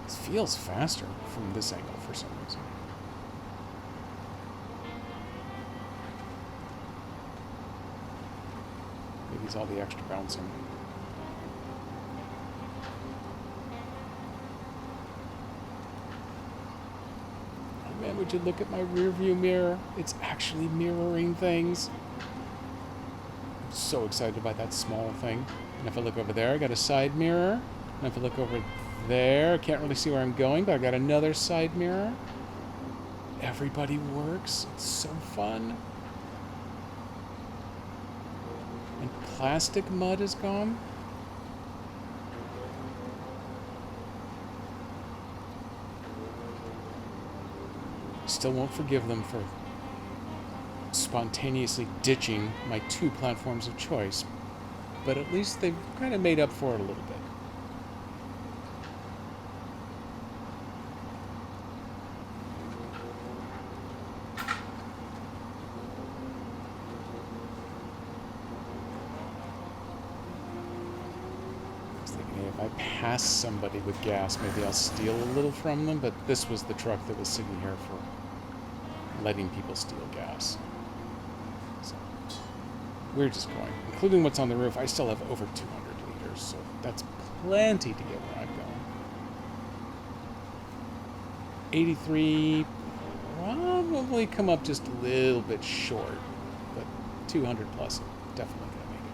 This feels faster from this angle for some reason. Maybe it's all the extra bouncing. to look at my rear view mirror. It's actually mirroring things. I'm so excited by that small thing. And if I look over there, I got a side mirror. And if I look over there, I can't really see where I'm going, but I got another side mirror. Everybody works. It's so fun. And plastic mud is gone. Still won't forgive them for spontaneously ditching my 2 platforms of choice, but at least they've kind of made up for it a little bit. I was thinking, hey, if I pass somebody with gas, maybe I'll steal a little from them, but this was the truck that was sitting here for letting people steal gas. So we're just going. Including what's on the roof, I still have over 200 liters, so that's plenty to get where I'm going. 83, probably come up just a little bit short, but 200 plus, definitely gonna make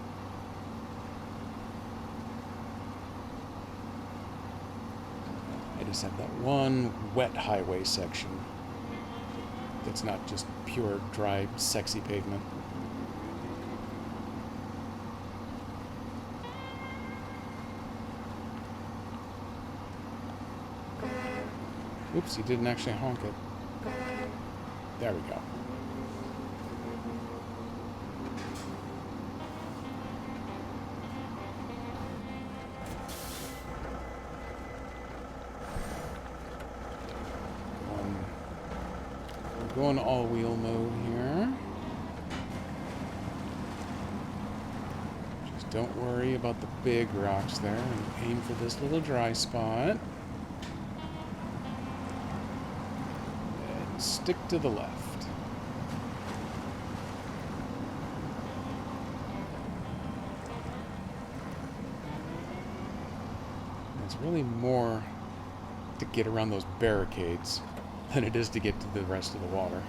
it. I just have that one wet highway section. It's not just pure, dry, sexy pavement. Oops, he didn't actually honk it. There we go. Going all-wheel mode here. Just don't worry about the big rocks there and aim for this little dry spot. And stick to the left. It's really more to get around those barricades than it is to get to the rest of the water.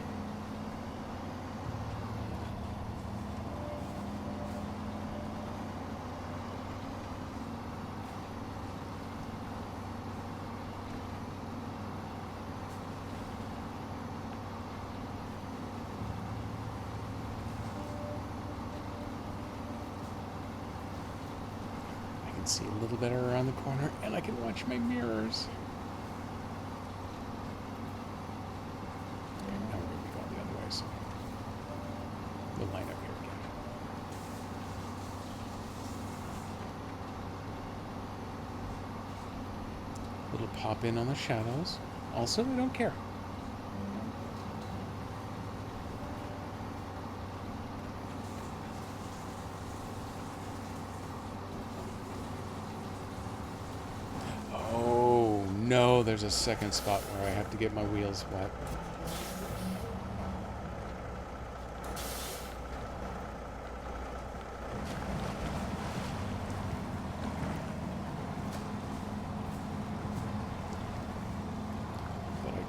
I can see a little better around the corner, and I can watch my mirrors. We'll line up here again. Little pop in on the shadows. Also, I don't care. Oh no, there's a second spot where I have to get my wheels wet.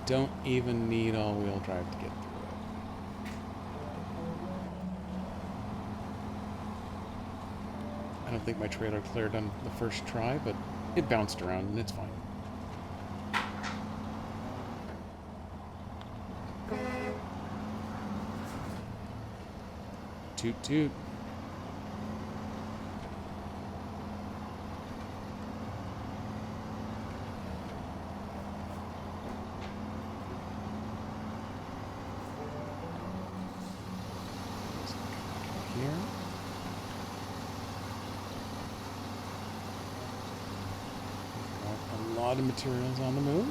Don't even need all-wheel drive to get through it. I don't think my trailer cleared on the first try, but it bounced around and it's fine. Toot toot. Here. Got a lot of materials on the move.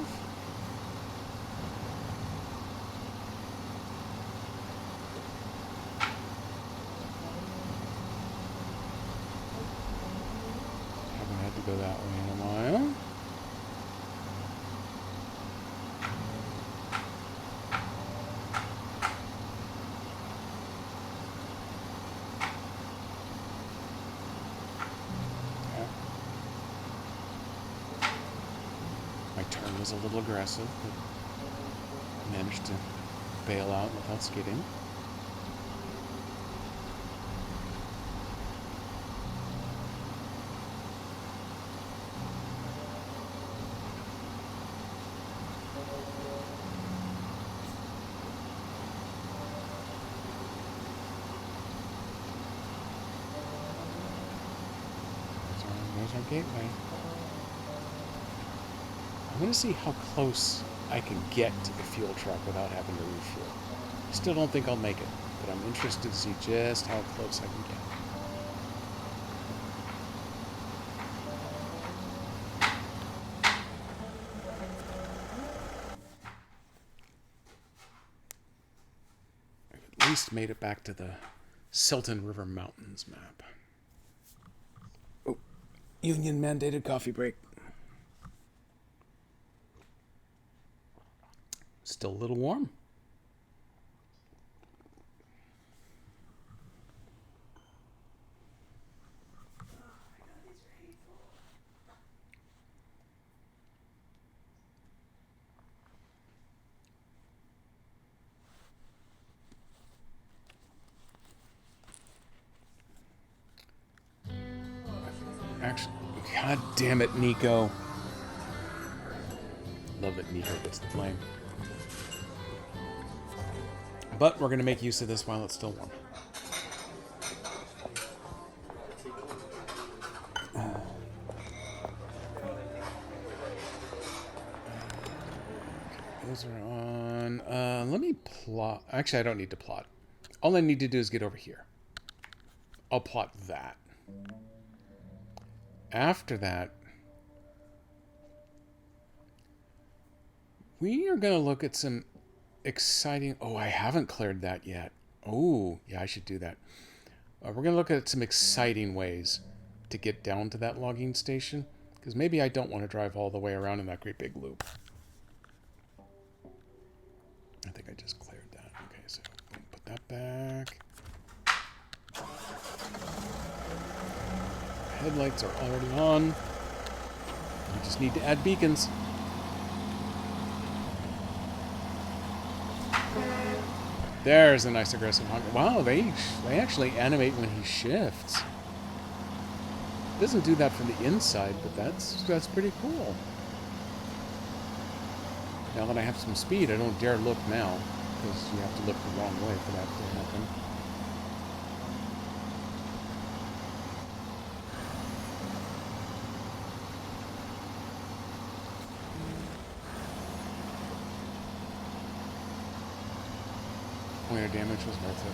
Haven't had to go that way in a while. My turn was a little aggressive, but I managed to bail out without skidding. There's our gateway. I want to see how close I can get to the fuel truck without having to refuel. I still don't think I'll make it, but I'm interested to see just how close I can get. I've at least made it back to the Selton River Mountains map. Oh, union mandated coffee break. Still a little warm. Actually, god damn it, Nico. Love that Nico gets the blame. But we're going to make use of this while it's still warm. Those are on. Let me plot. Actually, I don't need to plot. All I need to do is get over here. I'll plot that. After that, we are going to look at some exciting... Oh, I haven't cleared that yet. Oh, yeah, I should do that. We're going to look at some exciting ways to get down to that logging station, because maybe I don't want to drive all the way around in that great big loop. I think I just cleared that. Okay, so put that back. Headlights are already on. We just need to add beacons. There's a nice aggressive honk. Wow, they actually animate when he shifts. Doesn't do that from the inside, but that's pretty cool. Now that I have some speed, I don't dare look now, because you have to look the wrong way for that to happen. Pointer damage was worth it.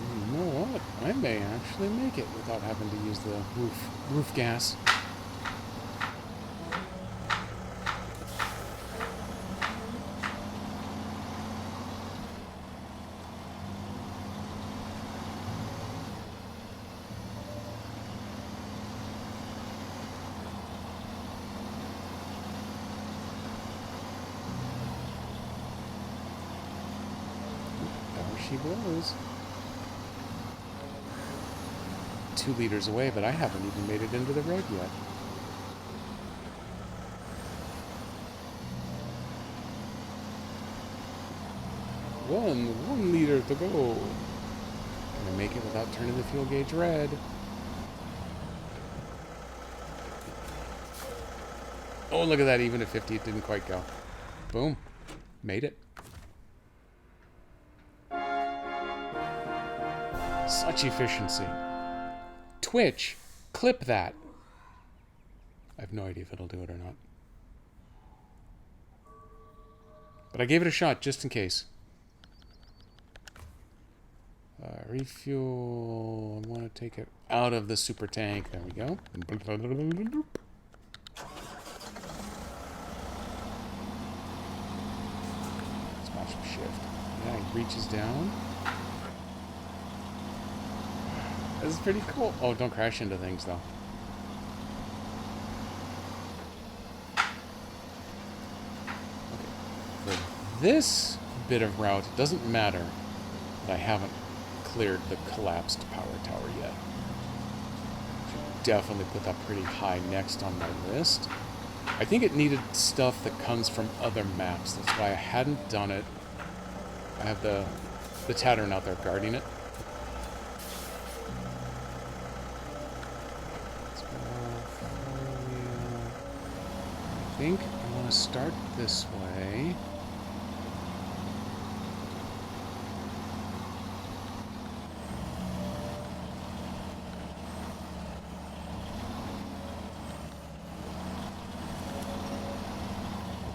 You know what? I may actually make it without having to use the roof gas. She blows. 2 liters away, but I haven't even made it into the road yet. One liter to go. Can I make it without turning the fuel gauge red? Oh, look at that. Even at 50, it didn't quite go. Boom. Made it. Such efficiency. Twitch, clip that. I have no idea if it'll do it or not. But I gave it a shot just in case. Refuel. I want to take it out of the super tank. There we go. Let's watch him shift. Yeah, he reaches down. This is pretty cool. Oh, don't crash into things, though. Okay. For this bit of route. It doesn't matter that I haven't cleared the collapsed power tower yet. Should definitely put that pretty high next on my list. I think it needed stuff that comes from other maps. That's why I hadn't done it. I have the Tattern out there guarding it. Let's go 4-wheel. I think I want to start this way.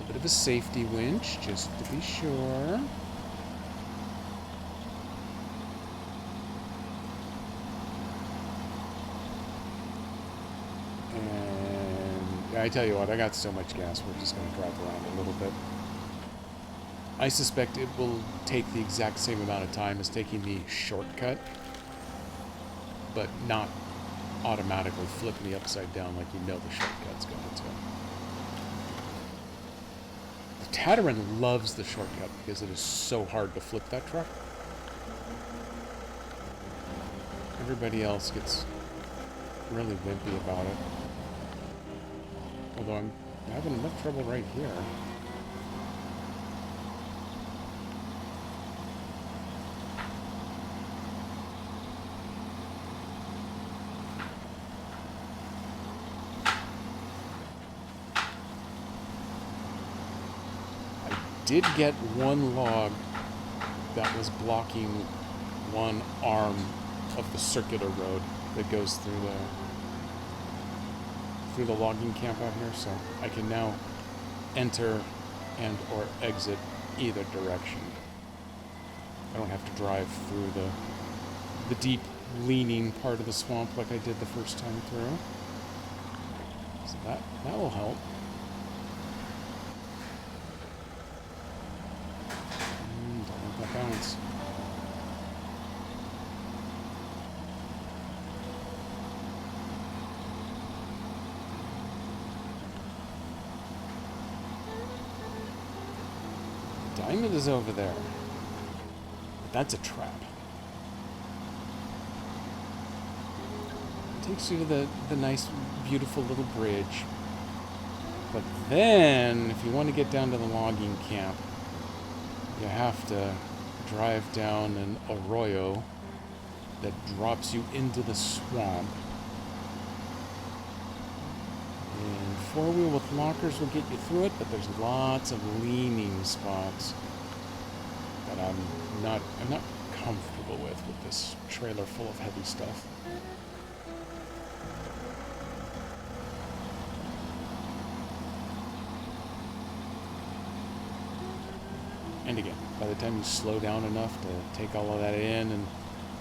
A bit of a safety winch, just to be sure. I tell you what, I got so much gas, we're just going to drive around a little bit. I suspect it will take the exact same amount of time as taking the shortcut, but not automatically flip me upside down like you know the shortcut's going to. The Tattern loves the shortcut because it is so hard to flip that truck. Everybody else gets really wimpy about it. Although I'm having enough trouble right here. I did get one log that was blocking one arm of the circular road that goes through the logging camp out here, so I can now enter and or exit either direction. I don't have to drive through the deep leaning part of the swamp like I did the first time through. So that will help. Don't want that bounce. Diamond is over there. But that's a trap. It takes you to the nice, beautiful little bridge. But then, if you want to get down to the logging camp, you have to drive down an arroyo that drops you into the swamp. And 4-wheel with lockers will get you through it, but there's lots of leaning spots that I'm not comfortable with this trailer full of heavy stuff. And again, by the time you slow down enough to take all of that in and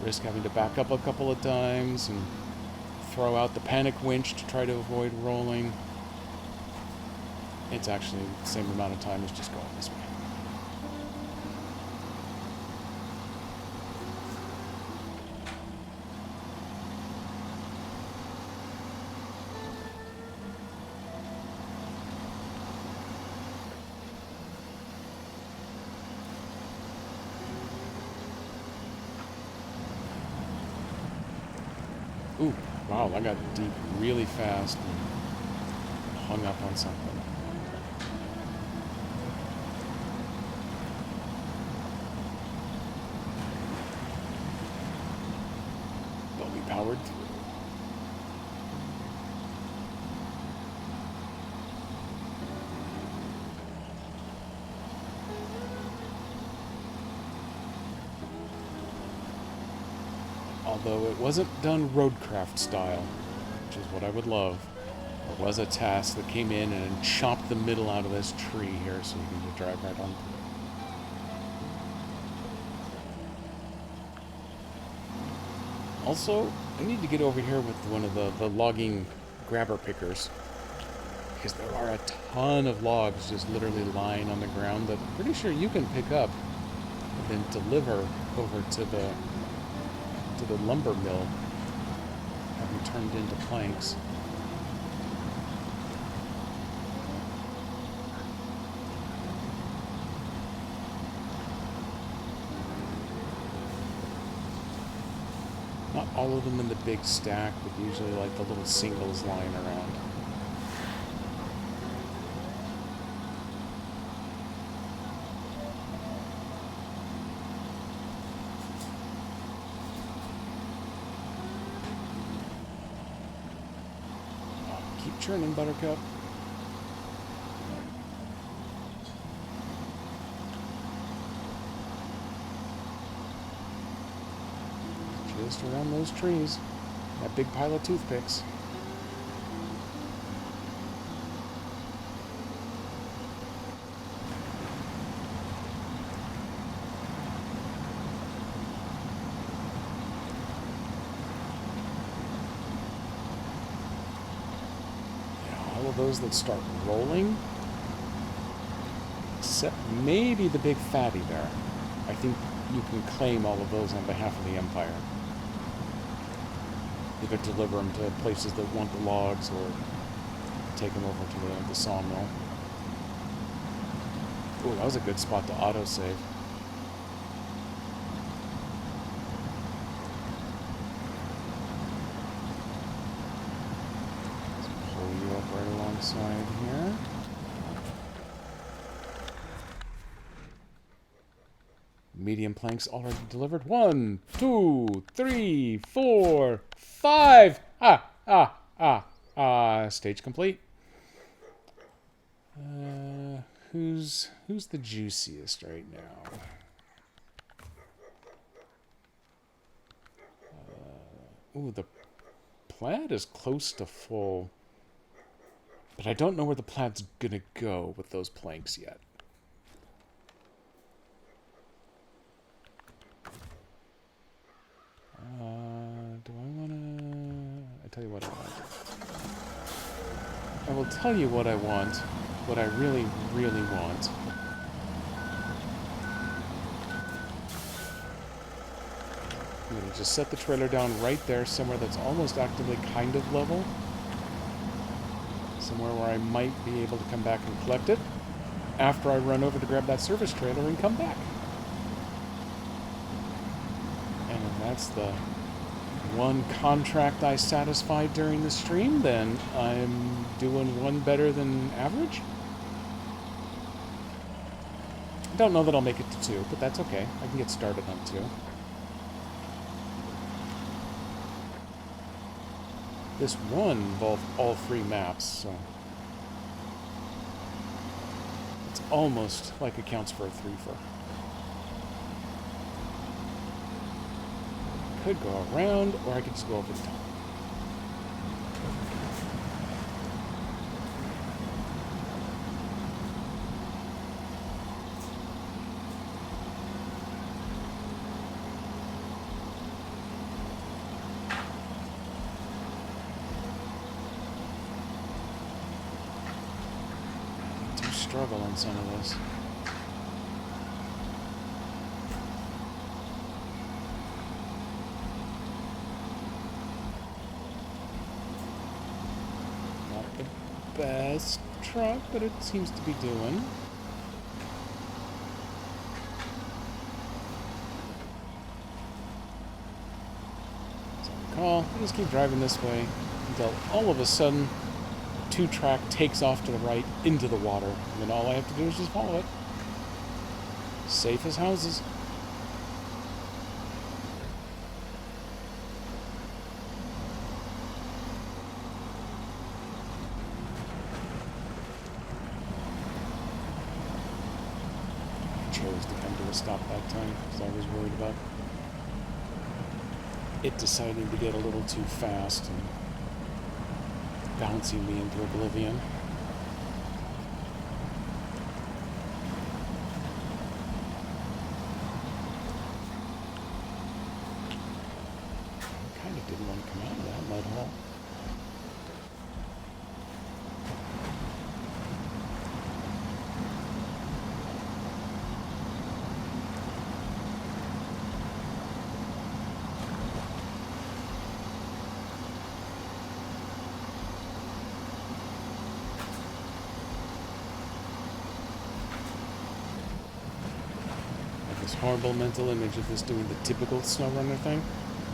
risk having to back up a couple of times and throw out the panic winch to try to avoid rolling, it's actually the same amount of time as just going this way. Ooh, wow, I got deep really fast and hung up on something. But we powered through. Although it wasn't done roadcraft style, which is what I would love. There was a task that came in and chopped the middle out of this tree here so you can just drive right on through. Also, I need to get over here with one of the logging grabber pickers, because there are a ton of logs just literally lying on the ground that I'm pretty sure you can pick up and then deliver over to the lumber mill, have them turned into planks. Not all of them in the big stack, but usually like the little singles lying around. Keep churning, Buttercup. Just around those trees. That big pile of toothpicks. Yeah, all of those that start rolling, except maybe the big fatty there. I think you can claim all of those on behalf of the Empire. Either deliver them to places that want the logs or take them over to the sawmill. Ooh, that was a good spot to autosave. Let's pull you up right alongside here. Medium planks already delivered. 1, 2, 3, 4, 5. Stage complete. Who's the juiciest right now? Ooh, the plaid is close to full, but I don't know where the plaid's gonna go with those planks yet. Do I want to... I tell you what I want. I will tell you what I want. What I really, really want. I'm going to just set the trailer down right there, somewhere that's almost actively kind of level. Somewhere where I might be able to come back and collect it after I run over to grab that service trailer and come back. And if that's the one contract I satisfied during the stream, then I'm doing one better than average. I don't know that I'll make it to 2, but that's okay. I can get started on 2. This one involved all 3 maps, so it's almost like it counts for a 3-fer. Could go around, or I could just go over the top. I do struggle on some of this. Best truck, but it seems to be doing. So I recall, I just keep driving this way until all of a sudden 2-track takes off to the right into the water, and then all I have to do is just follow it. Safe as houses. Chose to come to a stop that time because I was worried about it deciding to get a little too fast and bouncing me into oblivion. I kind of didn't want to come out of that mud hole. Horrible mental image of this doing the typical SnowRunner thing.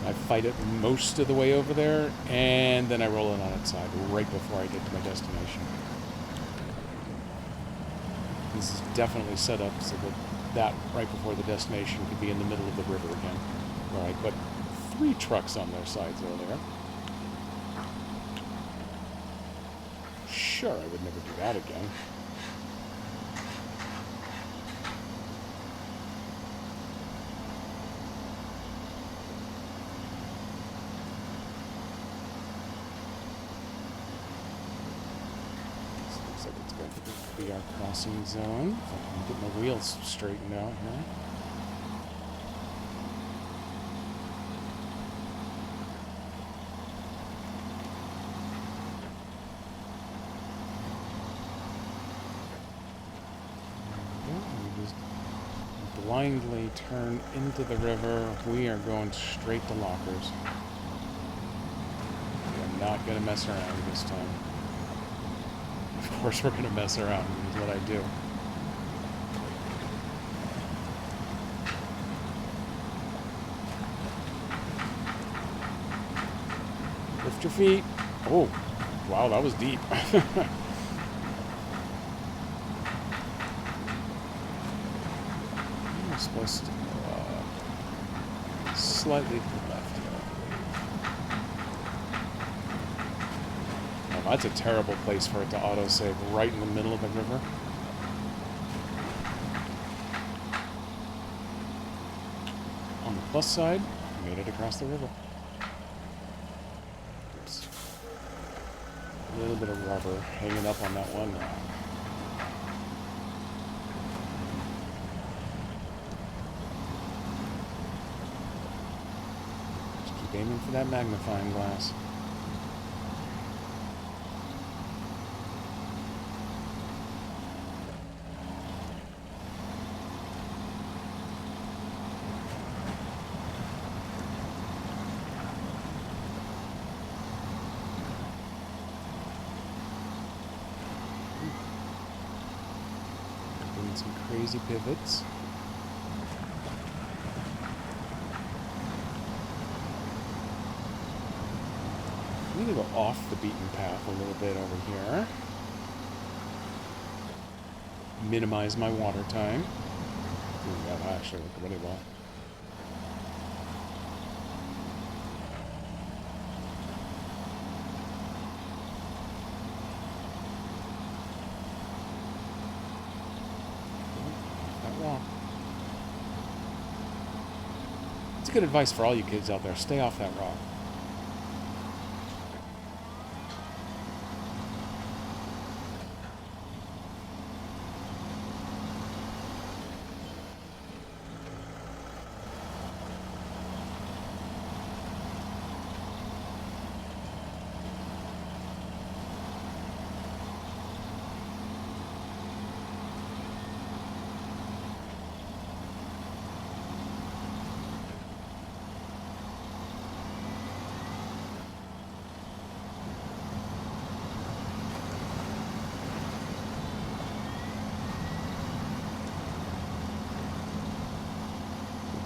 I fight it most of the way over there, and then I roll it on its side right before I get to my destination. This is definitely set up so that right before the destination could be in the middle of the river again, where I put 3 trucks on their sides earlier. Sure, I would never do that again. Looks like it's going to be our crossing zone. If I can get my wheels straightened out here. We just blindly turn into the river. We are going straight to lockers. We're not going to mess around this time. Of course we're going to mess around. Is what I do. Lift your feet. Oh, wow, that was deep. I'm supposed to go slightly to the left here, I believe. Oh, that's a terrible place for it to autosave, right in the middle of the river. On the plus side, we made it across the river. Oops. A little bit of rubber hanging up on that one. Just keep aiming for that magnifying glass. Doing some crazy pivots. I'm going to go off the beaten path a little bit over here. Minimize my water time. Ooh, that actually worked really well. That rock. It's good advice for all you kids out there. Stay off that rock.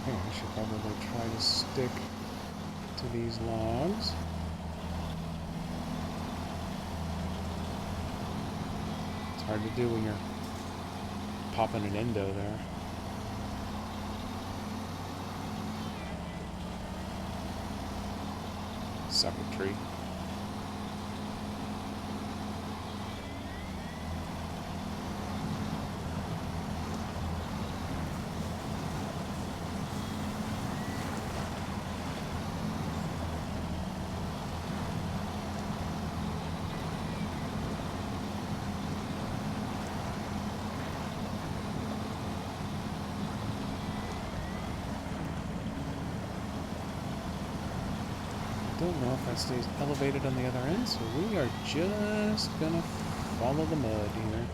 I should probably try to stick to these logs. It's hard to do when you're popping an endo there. Sucker tree. Don't know if that stays elevated on the other end, so we are just gonna follow the mud here.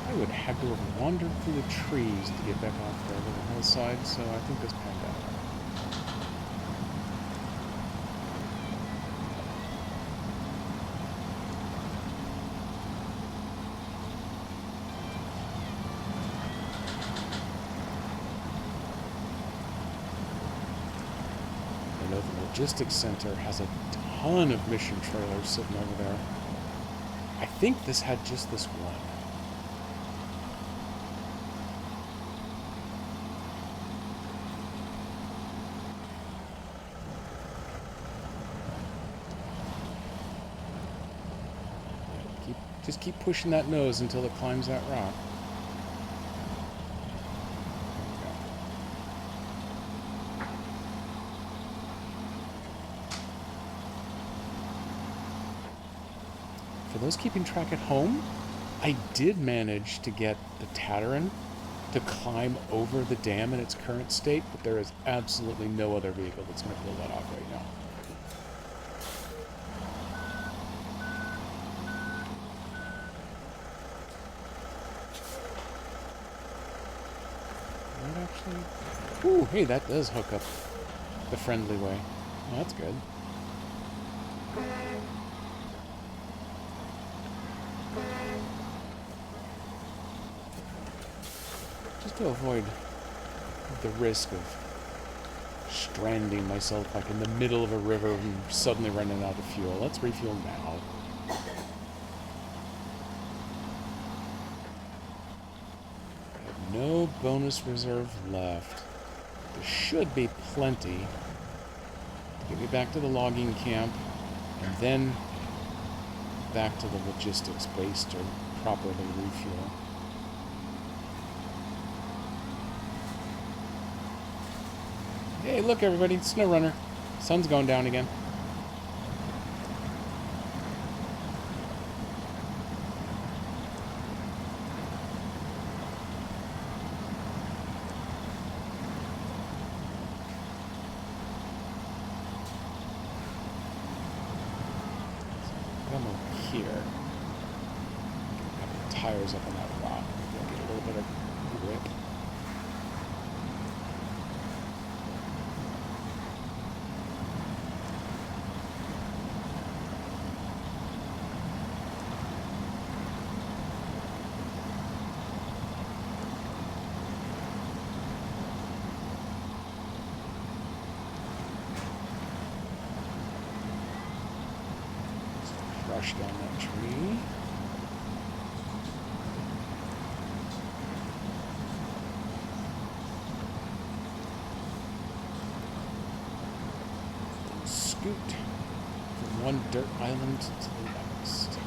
I would have to have wandered through the trees to get back off the little hillside, so I think this panned out. logistics center has a ton of mission trailers sitting over there. I think this had just this one. Just keep pushing that nose until it climbs that rock. For those keeping track at home, I did manage to get the Tataran to climb over the dam in its current state, but there is absolutely no other vehicle that's going to pull that off right now. Ooh, hey, that does hook up the friendly way. Oh, that's good. Just to avoid the risk of stranding myself like in the middle of a river and suddenly running out of fuel. Let's refuel now. No bonus reserve left. There should be plenty to get me back to the logging camp and then back to the logistics base to properly refuel. Hey, look everybody, Snow Runner. Sun's going down again. Come over here. Got the tires up on that rock. Maybe I'll get a little bit of grip. Crush down that tree. Scoot from one dirt island to the next.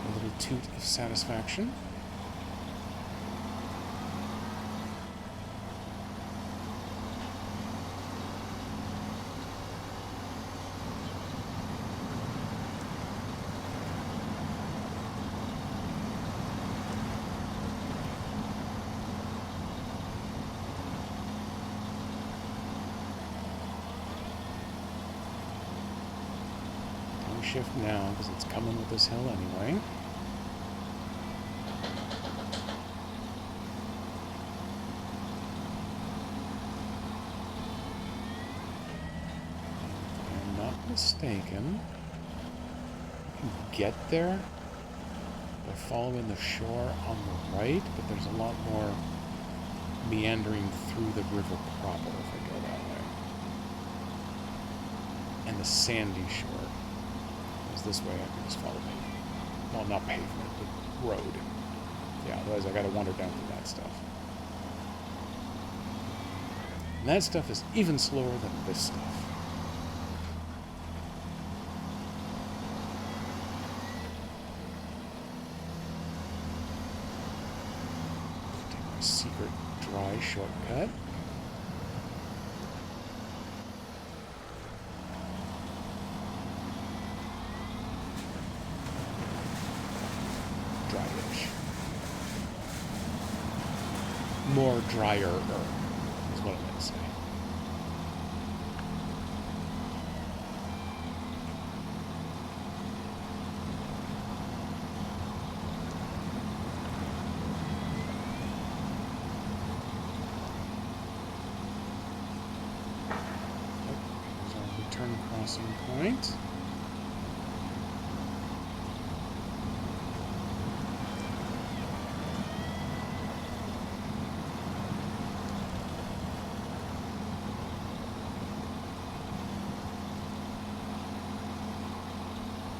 A little toot of satisfaction. Shift now because it's coming with this hill anyway. If I'm not mistaken, you can get there by following the shore on the right, but there's a lot more meandering through the river proper if I go that way. And the sandy shore. This way I can just follow pavement. Well, not pavement, but road. Yeah, otherwise I gotta wander down through that stuff. And that stuff is even slower than this stuff. Take my secret dry shortcut. Dryish. More drier is what I meant to say. Alright.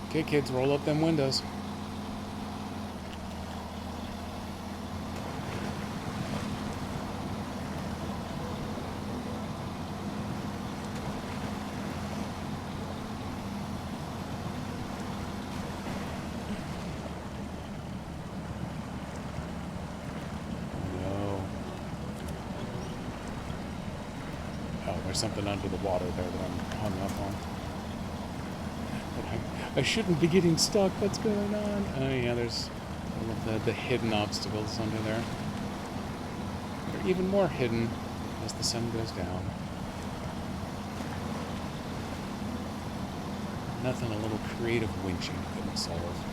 Okay, kids, roll up them windows. No. Oh, there's something under the water there that I'm hung up on. I shouldn't be getting stuck. What's going on? Oh yeah, there's all of the hidden obstacles under there. They're even more hidden as the sun goes down. Nothing a little creative winching couldn't solve.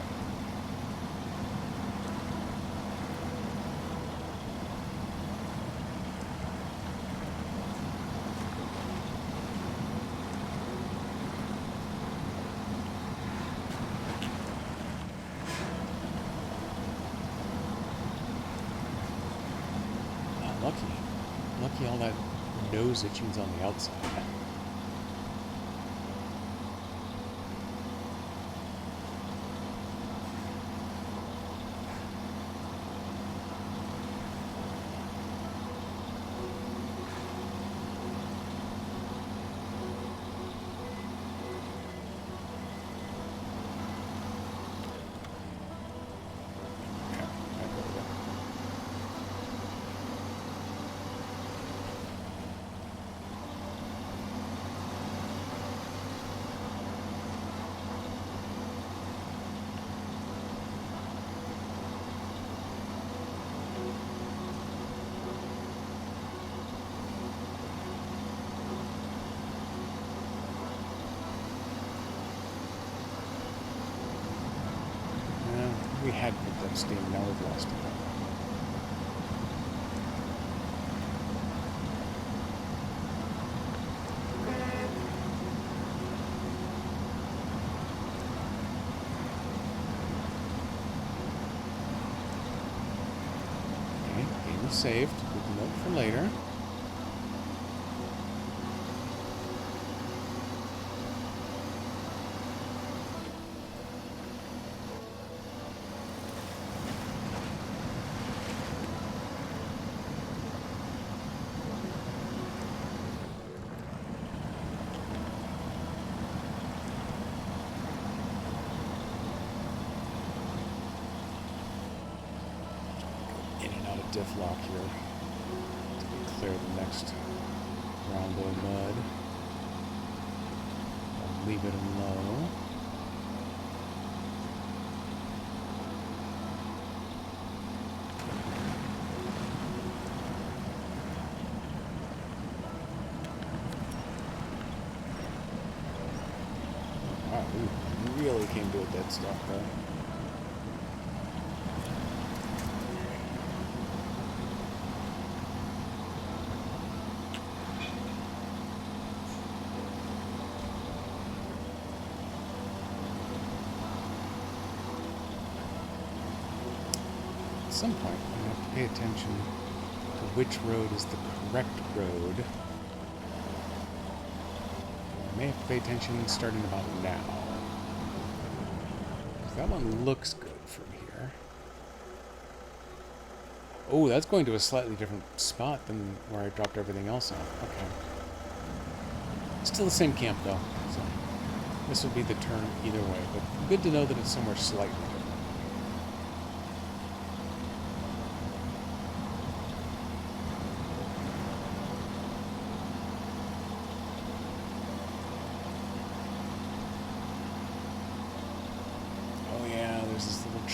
Lucky all that nose itching's on the outside. We had picked up steam, now we've lost it. Okay, game is saved. Good note for later. Diff lock here to clear the next round of mud. I'll leave it in low. Wow, we really came to a dead stop there. At some point, I'm going to have to pay attention to which road is the correct road. I may have to pay attention starting about now. That one looks good from here. Oh, that's going to a slightly different spot than where I dropped everything else off. Okay. Still the same camp, though. So this would be the turn either way, but good to know that it's somewhere slightly different.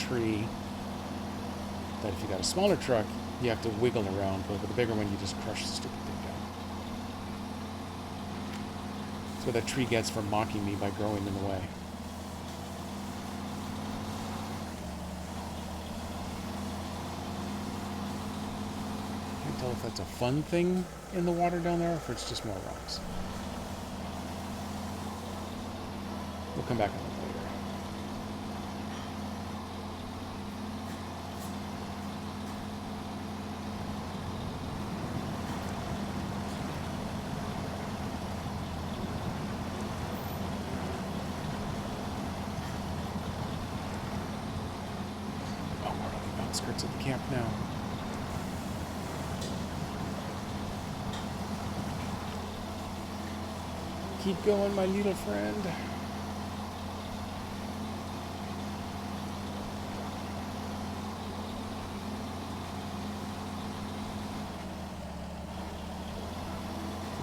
Tree that if you got a smaller truck you have to wiggle around, but with a bigger one you just crush the stupid thing down. That's what that tree gets for mocking me by growing in the way. Can't tell if that's a fun thing in the water down there or if it's just more rocks. We'll come back and look later. Oh, we're on the outskirts of the camp now. Keep going, my little friend.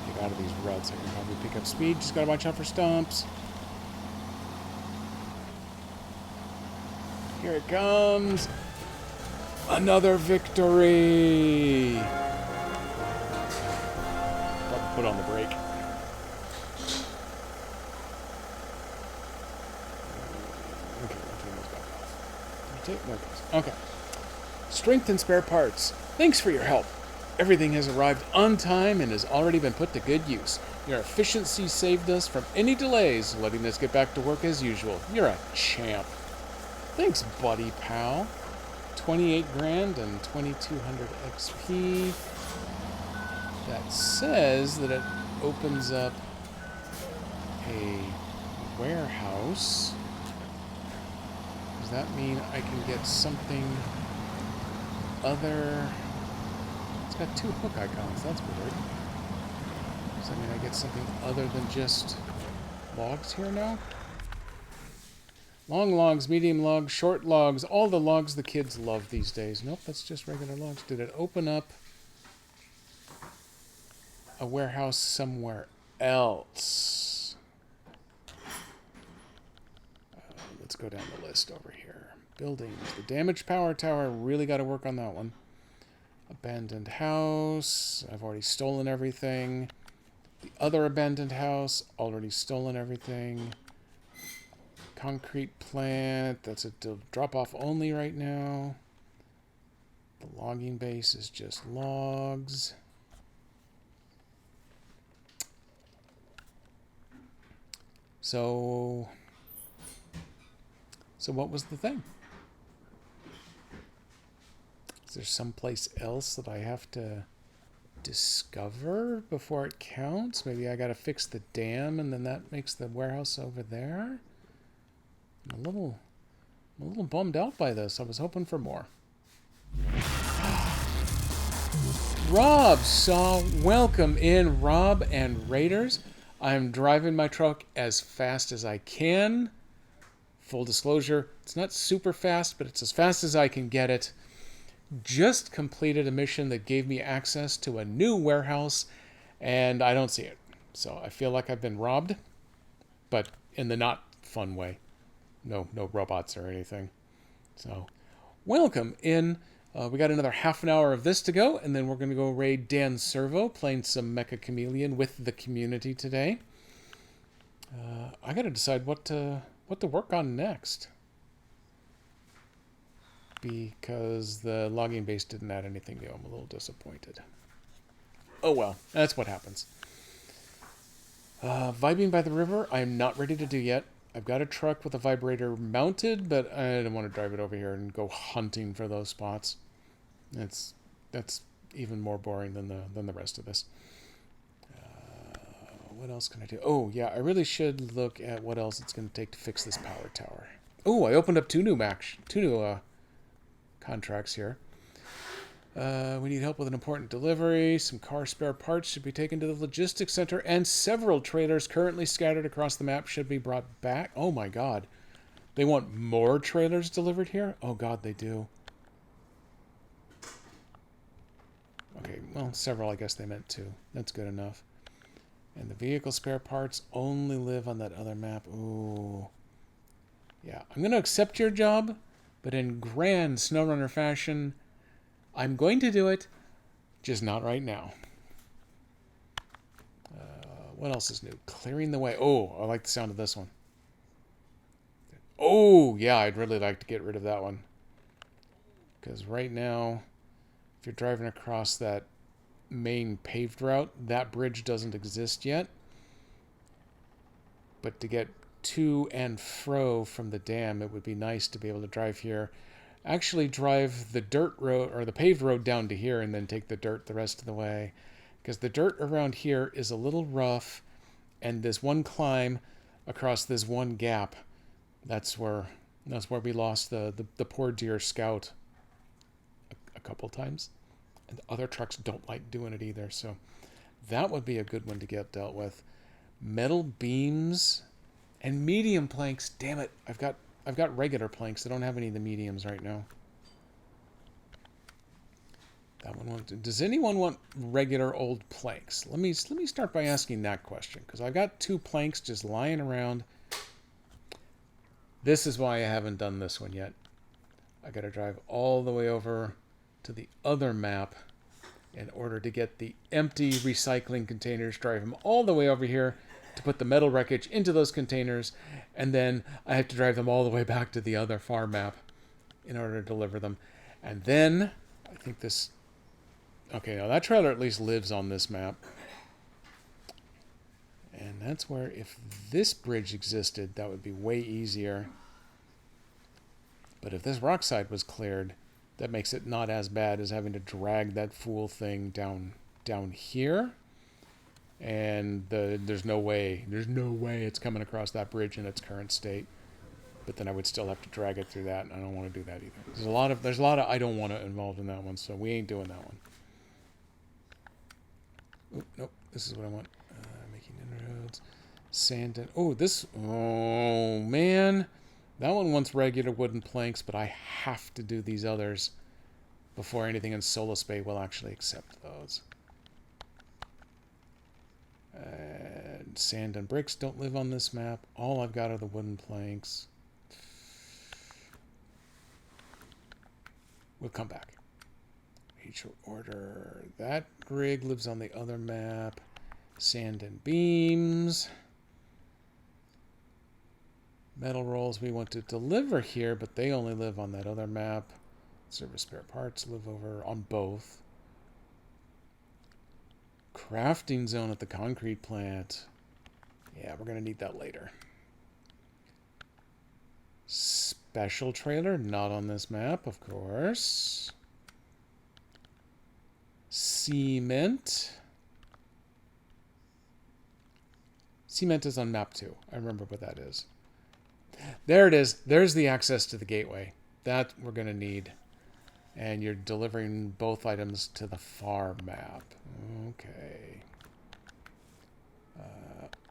Get out of these ruts. I can probably pick up speed. Just gotta watch out for stumps. Here it comes. Another victory. Put on the brake. Okay, we'll turn those back off. There it goes. Okay. Strength and spare parts. Thanks for your help. Everything has arrived on time and has already been put to good use. Your efficiency saved us from any delays, letting us get back to work as usual. You're a champ. Thanks, buddy pal. 28 grand and 2200 XP. That says that it opens up a warehouse. Does that mean I can get something other... It's got 2 hook icons. That's weird. Does that mean I get something other than just logs here now? Long logs, medium logs, short logs, all the logs the kids love these days. Nope, that's just regular logs. Did it open up a warehouse somewhere else? Let's go down the list over here. Buildings. The damaged power tower. Really got to work on that one. Abandoned house. I've already stolen everything. The other abandoned house. Already stolen everything. Concrete plant. That's a drop-off only right now. The logging base is just logs. So what was the thing? Is there someplace else that I have to discover before it counts? Maybe I gotta fix the dam and then that makes the warehouse over there? I'm a little bummed out by this. I was hoping for more. Rob saw, welcome in, Rob and Raiders. I'm driving my truck as fast as I can. Full disclosure, it's not super fast, but it's as fast as I can get it. Just completed a mission that gave me access to a new warehouse, and I don't see it. So I feel like I've been robbed, but in the not fun way. No robots or anything. So, welcome in. We got another half an hour of this to go, and then we're going to go raid Dan Servo, playing some Mecha Chameleon with the community today. I got to decide what to work on next, because the logging base didn't add anything new. I'm a little disappointed. Oh well, that's what happens. Vibing by the river, I'm not ready to do yet. I've got a truck with a vibrator mounted, but I don't want to drive it over here and go hunting for those spots. That's even more boring than the rest of this. What else can I do? Oh yeah, I really should look at what else it's going to take to fix this power tower. Oh, I opened up two new contracts here. We need help with an important delivery. Some car spare parts should be taken to the logistics center, and several trailers currently scattered across the map should be brought back. Oh my god. They want more trailers delivered here? Oh god, they do. Okay, well, several I guess they meant two. That's good enough. And the vehicle spare parts only live on that other map. Ooh. Yeah, I'm going to accept your job, but in grand SnowRunner fashion, I'm going to do it, just not right now. What else is new? Clearing the way. Oh, I like the sound of this one. Oh, yeah, I'd really like to get rid of that one. Because right now, if you're driving across that main paved route, that bridge doesn't exist yet. But to get to and fro from the dam, it would be nice to be able to drive here. Actually drive the dirt road or the paved road down to here and then take the dirt the rest of the way. Because the dirt around here is a little rough, and this one climb across this one gap, that's where we lost the poor dear Scout a couple times. And other trucks don't like doing it either, so that would be a good one to get dealt with. Metal beams and medium planks. Damn it, I've got regular planks. I don't have any of the mediums right now. That one won't. Does anyone want regular old planks? Let me start by asking that question, because I've got 2 planks just lying around. This is why I haven't done this one yet. I got to drive all the way over to the other map in order to get the empty recycling containers, drive them all the way over here to put the metal wreckage into those containers, and then I have to drive them all the way back to the other farm map in order to deliver them. And then I think this... Okay, now that trailer at least lives on this map. And that's where, if this bridge existed, that would be way easier. But if this rock side was cleared, that makes it not as bad as having to drag that fool thing down here. And there's no way it's coming across that bridge in its current state. But then I would still have to drag it through that, and I don't want to do that either. There's a lot of I don't want to involved in that one, so we ain't doing that one. Oh, nope, this is what I want. Making inroads. Sand and... Oh, this... Oh, man. That one wants regular wooden planks, but I have to do these others before anything in Solus Bay will actually accept those. And sand and bricks don't live on this map. All I've got are the wooden planks. We'll come back. Mutual order. That rig lives on the other map. Sand and beams. Metal rolls we want to deliver here, but they only live on that other map. Service spare parts live over on both. Crafting zone at the concrete plant. Yeah, we're going to need that later. Special trailer, not on this map, of course. Cement. Cement is on map 2. I remember what that is. There it is. There's the access to the gateway. That we're going to need. And you're delivering both items to the far map. Okay.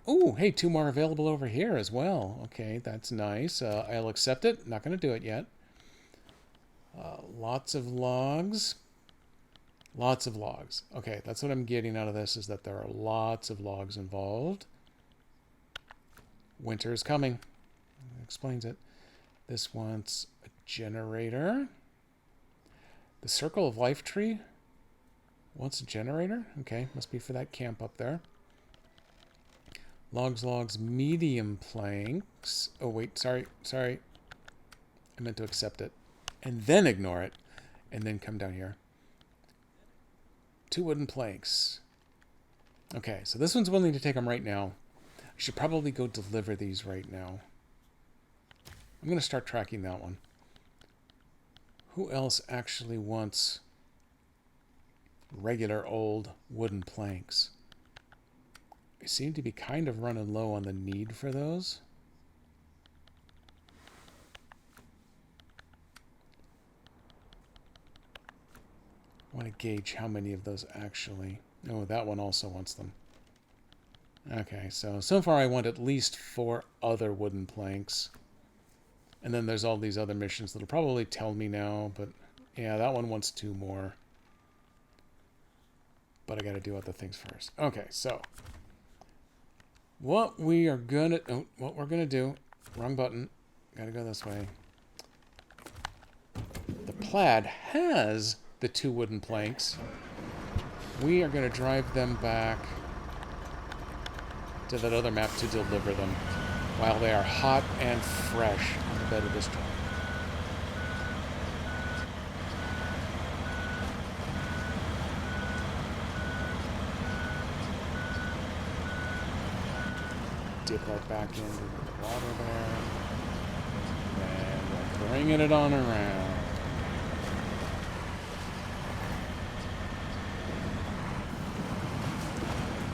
Oh, hey, 2 more available over here as well. Okay, that's nice. I'll accept it. Not going to do it yet. Lots of logs. Lots of logs. Okay, that's what I'm getting out of this, is that there are lots of logs involved. Winter is coming. Explains it. This wants a generator. The Circle of Life tree wants a generator. Okay, must be for that camp up there. Logs, medium planks. Oh, wait, sorry. I meant to accept it. And then ignore it. And then come down here. 2 wooden planks. Okay, so this one's willing to take them right now. I should probably go deliver these right now. I'm going to start tracking that one. Who else actually wants regular old wooden planks? I seem to be kind of running low on the need for those. I want to gauge how many of those actually... Oh, that one also wants them. Okay, so far I want at least 4 other wooden planks. And then there's all these other missions that'll probably tell me now, but yeah, that one wants 2 more. But I gotta do other things first. Okay, so what we're gonna do, wrong button, gotta go this way. The Plaid has the 2 wooden planks. We are gonna drive them back to that other map to deliver them while they are hot and fresh on the bed of this truck. Dip right back in. water there. And we're bringing it on around.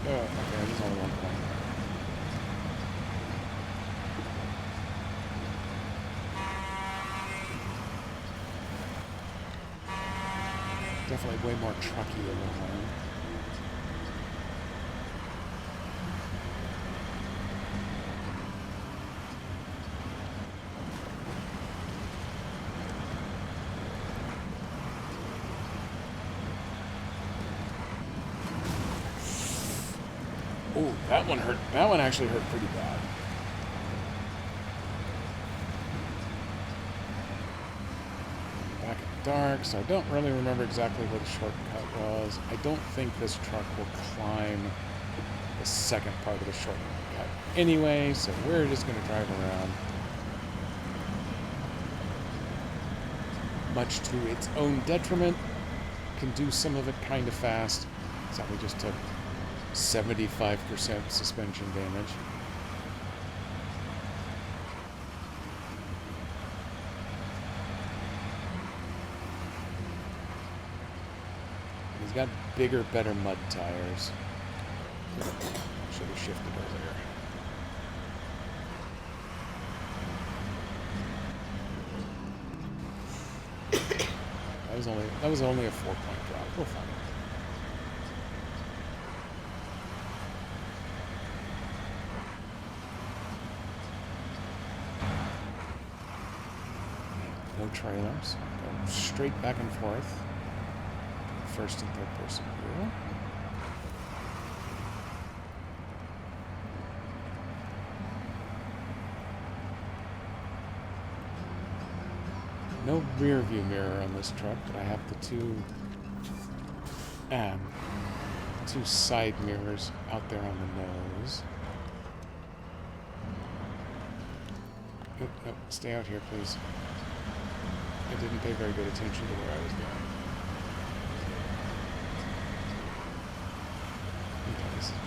Oh, okay, there's only one point. Definitely way more trucky in the home. Oh, that one hurt. That one actually hurt pretty bad. Back at dark, so I don't really remember exactly where the shortcut was. I don't think this truck will climb the second part of the shortcut anyway, so we're just going to drive around. Much to its own detriment. Can do some of it kind of fast. So we just took 75% suspension damage. He's got bigger, better mud tires. Should have shifted earlier. That was only a 4-point drop. We'll find it. No trailers. Go straight back and forth. First and third person view. No rear view mirror on this truck, but I have the two side mirrors out there on the nose. Nope, nope, stay out here, please. I didn't pay very good attention to where I was going. Okay, this is better.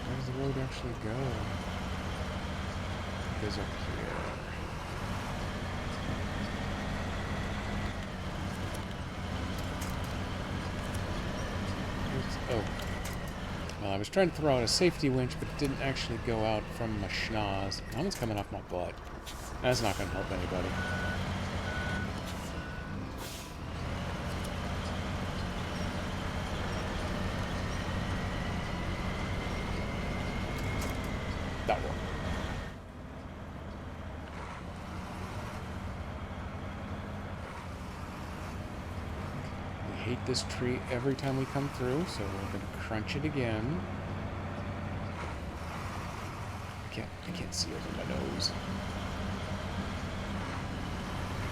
Where does the road actually go? It goes up here. Oh. Well, I was trying to throw out a safety winch, but it didn't actually go out from my schnoz. Now it's coming off my butt. That's not going to help anybody. That worked. We hate this tree every time we come through, so we're going to crunch it again. I can't see over my nose.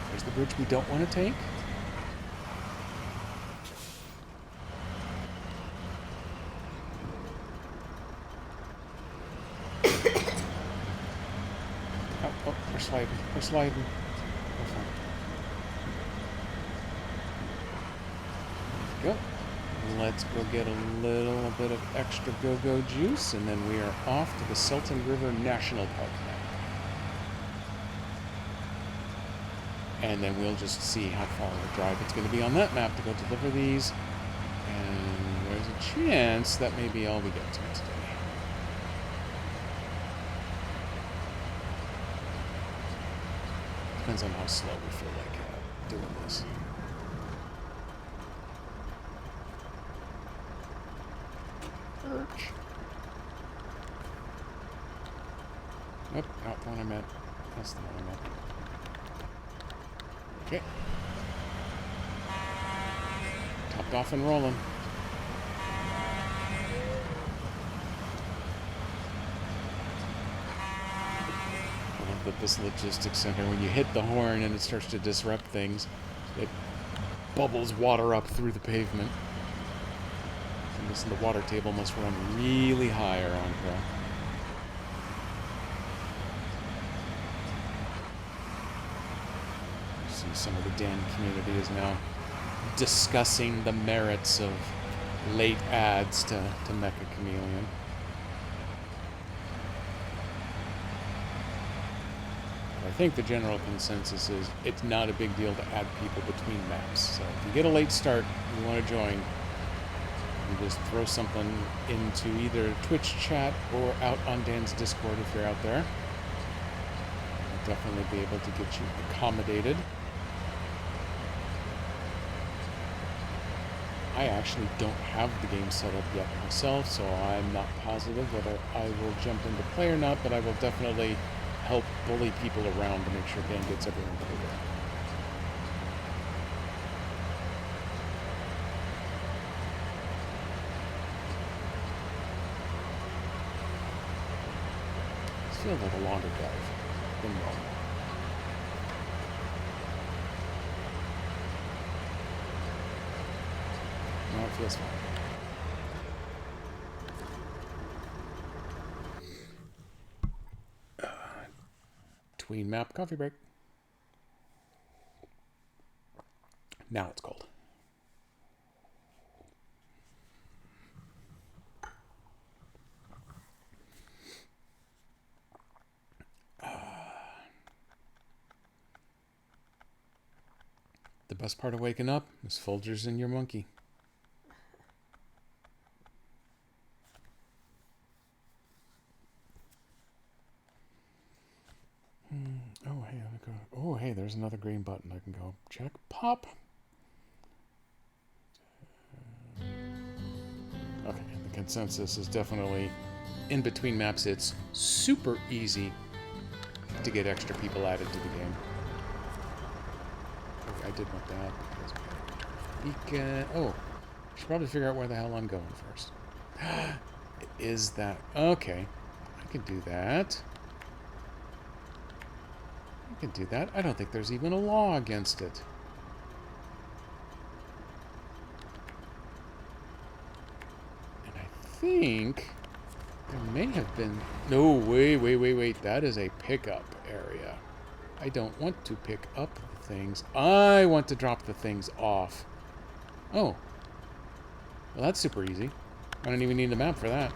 There's the bridge we don't want to take. Oh, we're sliding. We're sliding. We're fine. Go. Let's go get a little bit of extra go-go juice, and then we are off to the Sultan River National Park now. And then we'll just see how far of a drive it's going to be on that map to go deliver these. And there's a chance that may be all we get to today. Depends on how slow we feel like doing this. Perch. Nope, not the one I meant. That's the one I meant. Okay. Topped off and rolling. I love that this logistics center, when you hit the horn and it starts to disrupt things, it bubbles water up through the pavement. Listen, the water table must run really high around here. See, some of the Dan community is now discussing the merits of late adds to Mecha Chameleon. I think the general consensus is it's not a big deal to add people between maps. So if you get a late start, you want to join, you just throw something into either Twitch chat or out on Dan's Discord if you're out there. I'll definitely be able to get you accommodated. I actually don't have the game set up yet myself, so I'm not positive whether I will jump into play or not, but I will definitely help bully people around to make sure Dan gets everyone played there. This feels like a longer drive than normal. No, it feels fine. Tween map coffee break. Now it's cold. The best part of waking up is Folgers and your monkey. Oh, hey, let me go. Oh, hey, there's another green button. I can go check. Pop. Okay, the consensus is definitely in between maps. It's super easy to get extra people added to the game. Okay, I did want that. Beacon. Oh, I should probably figure out where the hell I'm going first. Is that okay? I can do that. I can do that. I don't think there's even a law against it. And I think there may have been... No, wait. That is a pickup area. I don't want to pick up the things. I want to drop the things off. Oh. Well, that's super easy. I don't even need the map for that.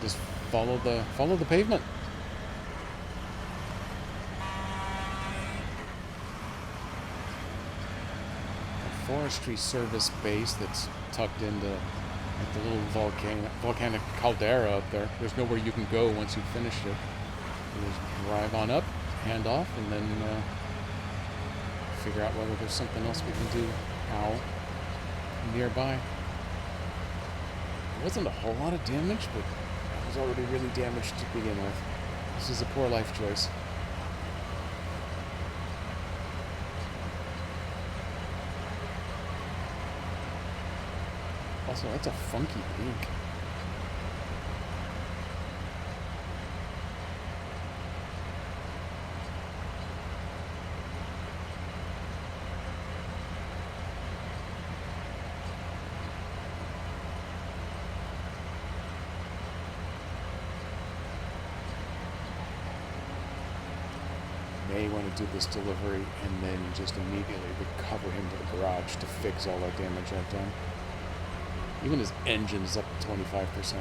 Just follow the pavement. Forestry Service base that's tucked into like the little volcanic caldera up there. There's nowhere you can go once you've finished it. You just drive on up, hand off, and then figure out whether there's something else we can do nearby. It wasn't a whole lot of damage, but I was already really damaged to begin with. This is a poor life choice. Also, that's a funky pink. May want to do this delivery and then just immediately recover him to the garage to fix all that damage I've done. Even his engine's up to 25% now.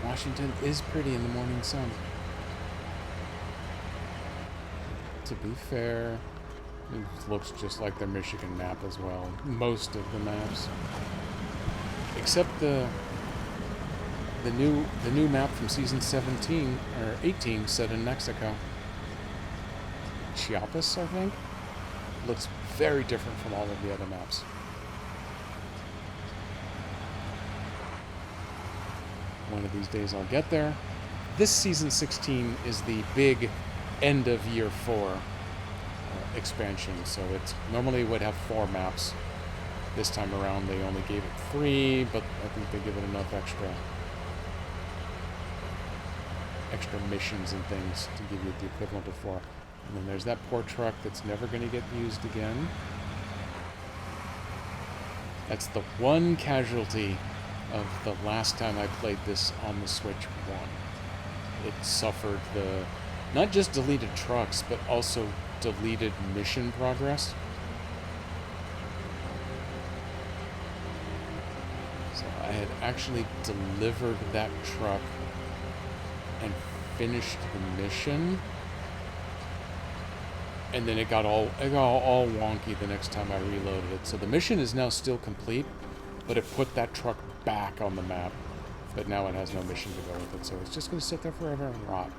Washington is pretty in the morning sun. To be fair, it looks just like their Michigan map as well. Most of the maps, except the new map from season 17 or 18 set in Mexico. Chiapas, I think, looks very different from all of the other maps. One of these days I'll get there. This season 16 is the big end of year 4 expansion. So it's normally would have 4 maps. This time around they only gave it 3, but I think they give it enough extra missions and things to give you the equivalent of 4. And then there's that poor truck that's never going to get used again. That's the one casualty of the last time I played this on the Switch 1. It suffered the not just deleted trucks, but also deleted mission progress. So I had actually delivered that truck and finished the mission, and then it got all wonky the next time I reloaded it. So the mission is now still complete, but it put that truck back on the map. But now it has no mission to go with it, so it's just going to sit there forever and rot.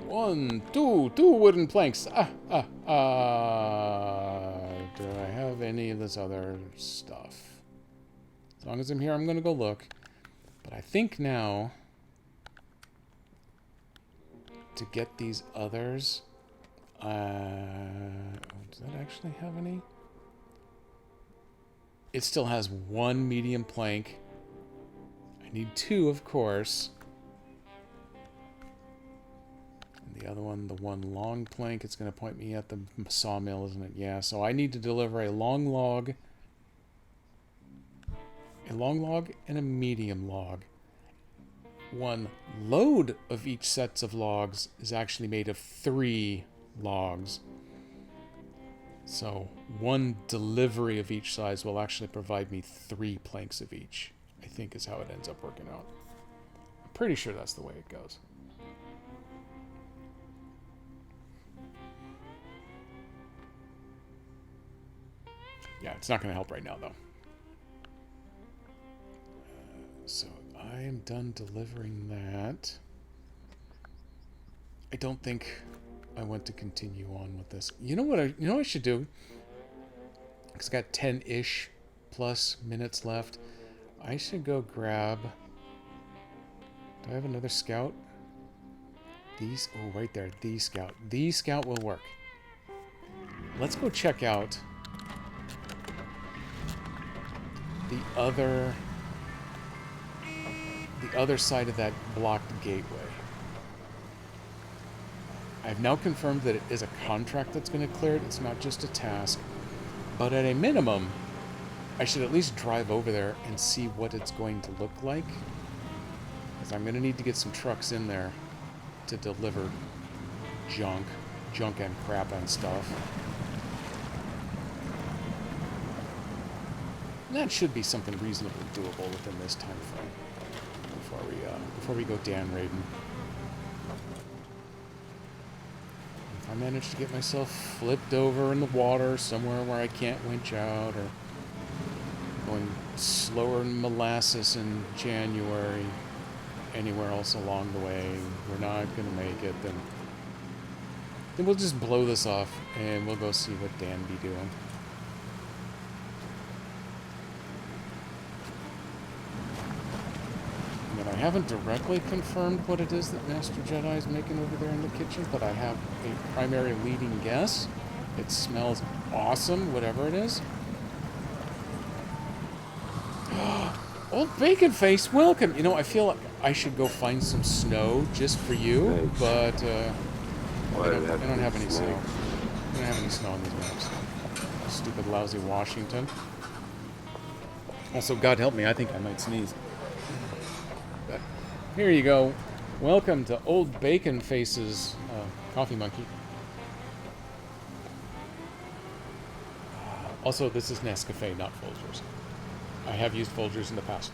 1, 2 wooden planks. Do I have any of this other stuff? As long as I'm here, I'm going to go look. But I think now, to get these others, does that actually have any? It still has 1 medium plank. I need 2, of course. And the other one, the 1 long plank, it's going to point me at the sawmill, isn't it? Yeah, so I need to deliver a long log and a medium log. 1 load of each sets of logs is actually made of 3 logs. So 1 delivery of each size will actually provide me 3 planks of each, I think is how it ends up working out. I'm pretty sure that's the way it goes. Yeah, it's not going to help right now, though. So I am done delivering that. I don't think I want to continue on with this. You know what I should do? Because I got 10-ish plus minutes left. I should go grab... Do I have another scout? These... Oh, right there. The scout. The scout will work. Let's go check out the other side of that blocked gateway. I've now confirmed that it is a contract that's going to clear it. It's not just a task. But at a minimum, I should at least drive over there and see what it's going to look like. Because I'm going to need to get some trucks in there to deliver junk and crap and stuff. And that should be something reasonably doable within this time frame before we go Dan raiding. If I manage to get myself flipped over in the water somewhere where I can't winch out, or going slower than molasses in January, anywhere else along the way, we're not going to make it, then we'll just blow this off and we'll go see what Dan be doing. I haven't directly confirmed what it is that Master Jedi is making over there in the kitchen, but I have a primary leading guess. It smells awesome, whatever it is. Old Bacon Face, welcome! You know, I feel like I should go find some snow just for you, Thanks. but I don't have any snow. I don't have any snow on these maps. Stupid, lousy Washington. Also, God help me, I think I might sneeze. But here you go. Welcome to Old Bacon Face's Coffee Monkey. Also, this is Nescafe, not Folgers. I have used Folgers in the past,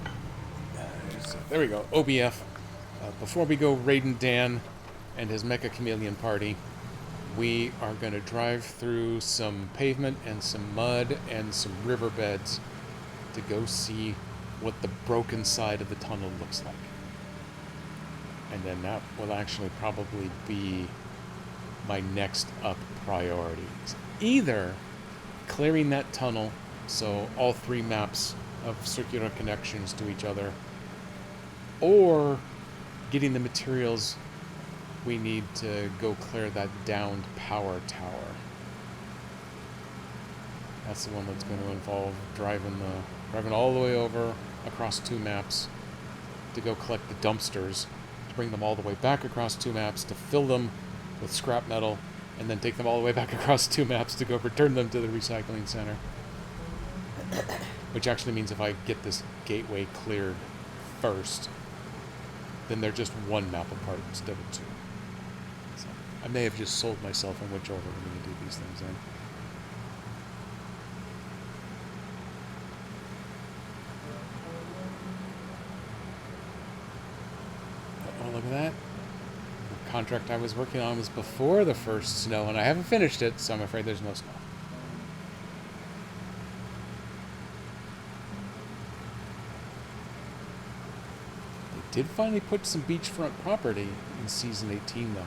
though. So, there we go. OBF. Before we go raiding Dan and his Mecha Chameleon party, we are going to drive through some pavement and some mud and some riverbeds to go see what the broken side of the tunnel looks like. And then that will actually probably be my next up priority. Either clearing that tunnel so all 3 maps of circular connections to each other, or getting the materials we need to go clear that downed power tower. That's the one that's going to involve driving all the way over across 2 maps to go collect the dumpsters, to bring them all the way back across 2 maps, to fill them with scrap metal, and then take them all the way back across 2 maps to go return them to the recycling center. Which actually means if I get this gateway cleared first, then they're just 1 map apart instead of 2. So I may have just sold myself in which order we're going to do these things in. Oh, look at that. The contract I was working on was before the first snow, and I haven't finished it, so I'm afraid there's no snow. They did finally put some beachfront property in Season 18, though.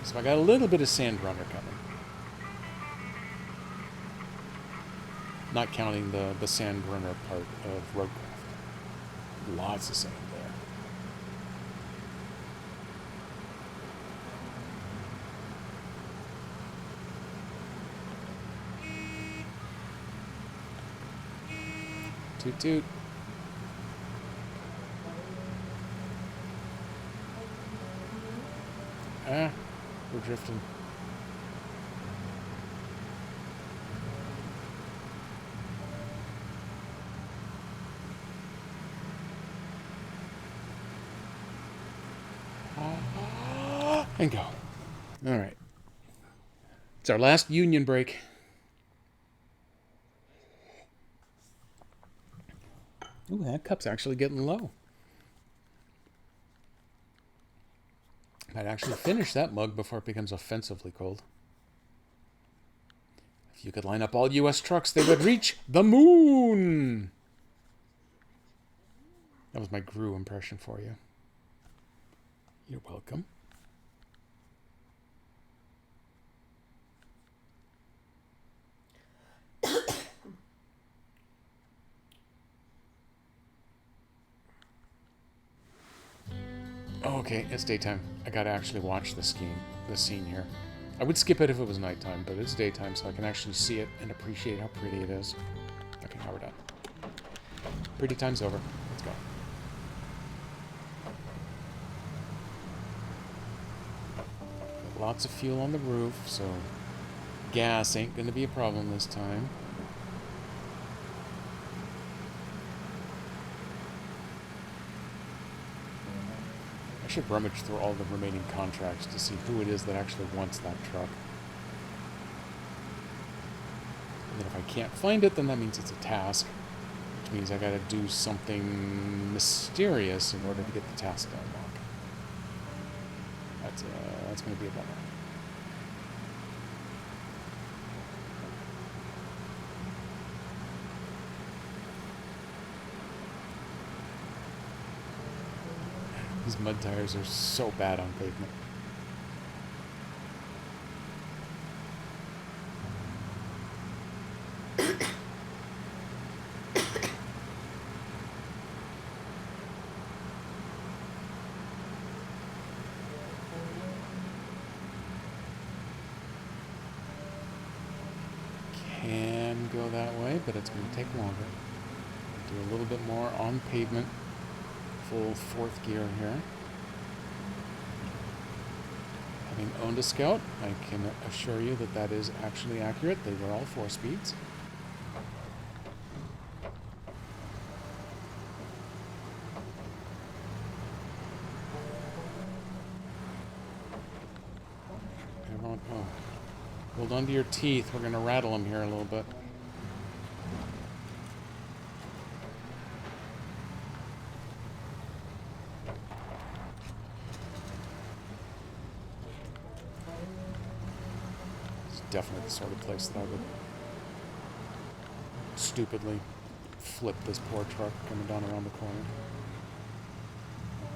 So I got a little bit of Sand Runner coming. Not counting the Sand Runner part of Roadcraft. Lots of sand there. Toot toot. Ah, we're drifting. And go. All right. It's our last union break. Ooh, that cup's actually getting low. Might actually finish that mug before it becomes offensively cold. If you could line up all U.S. trucks, they would reach the moon! That was my Gru impression for you. You're welcome. Okay, it's daytime. I gotta actually watch the scene here. I would skip it if it was nighttime, but it's daytime, so I can actually see it and appreciate how pretty it is. Okay, now we're done. Pretty time's over. Let's go. Got lots of fuel on the roof, so gas ain't gonna be a problem this time. I should rummage through all the remaining contracts to see who it is that actually wants that truck. And then if I can't find it, then that means it's a task, which means I gotta do something mysterious in order to get the task to unlock. That's gonna be a bummer. These mud tires are so bad on pavement. Can go that way, but it's going to take longer. Do a little bit more on pavement. Full 4th gear here. Having owned a Scout, I can assure you that that is actually accurate. They were all 4 speeds. Oh, hold on to your teeth. We're going to rattle them here a little bit. Definitely the sort of place that I would stupidly flip this poor truck coming down around the corner.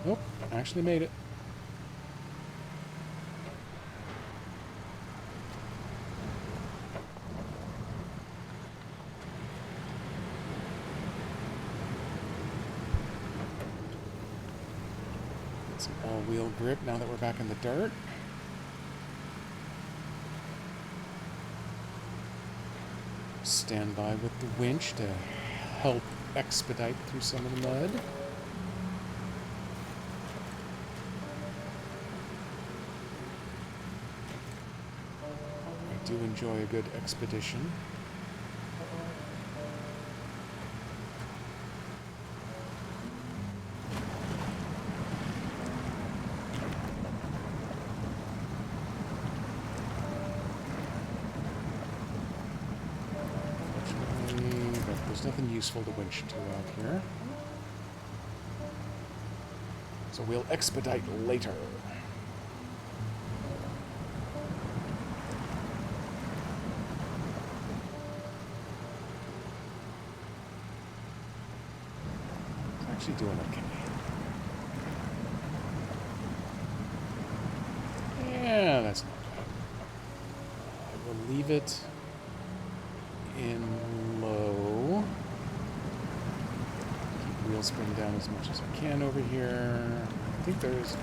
Nope, actually made it. Some all-wheel grip now that we're back in the dirt. Stand by with the winch to help expedite through some of the mud. I do enjoy a good expedition. There's nothing useful to winch to out here. So we'll expedite later. It's actually doing okay. Yeah, that's not bad. I will leave it in low. Keep wheel spin down as much as I can over here. I think there's...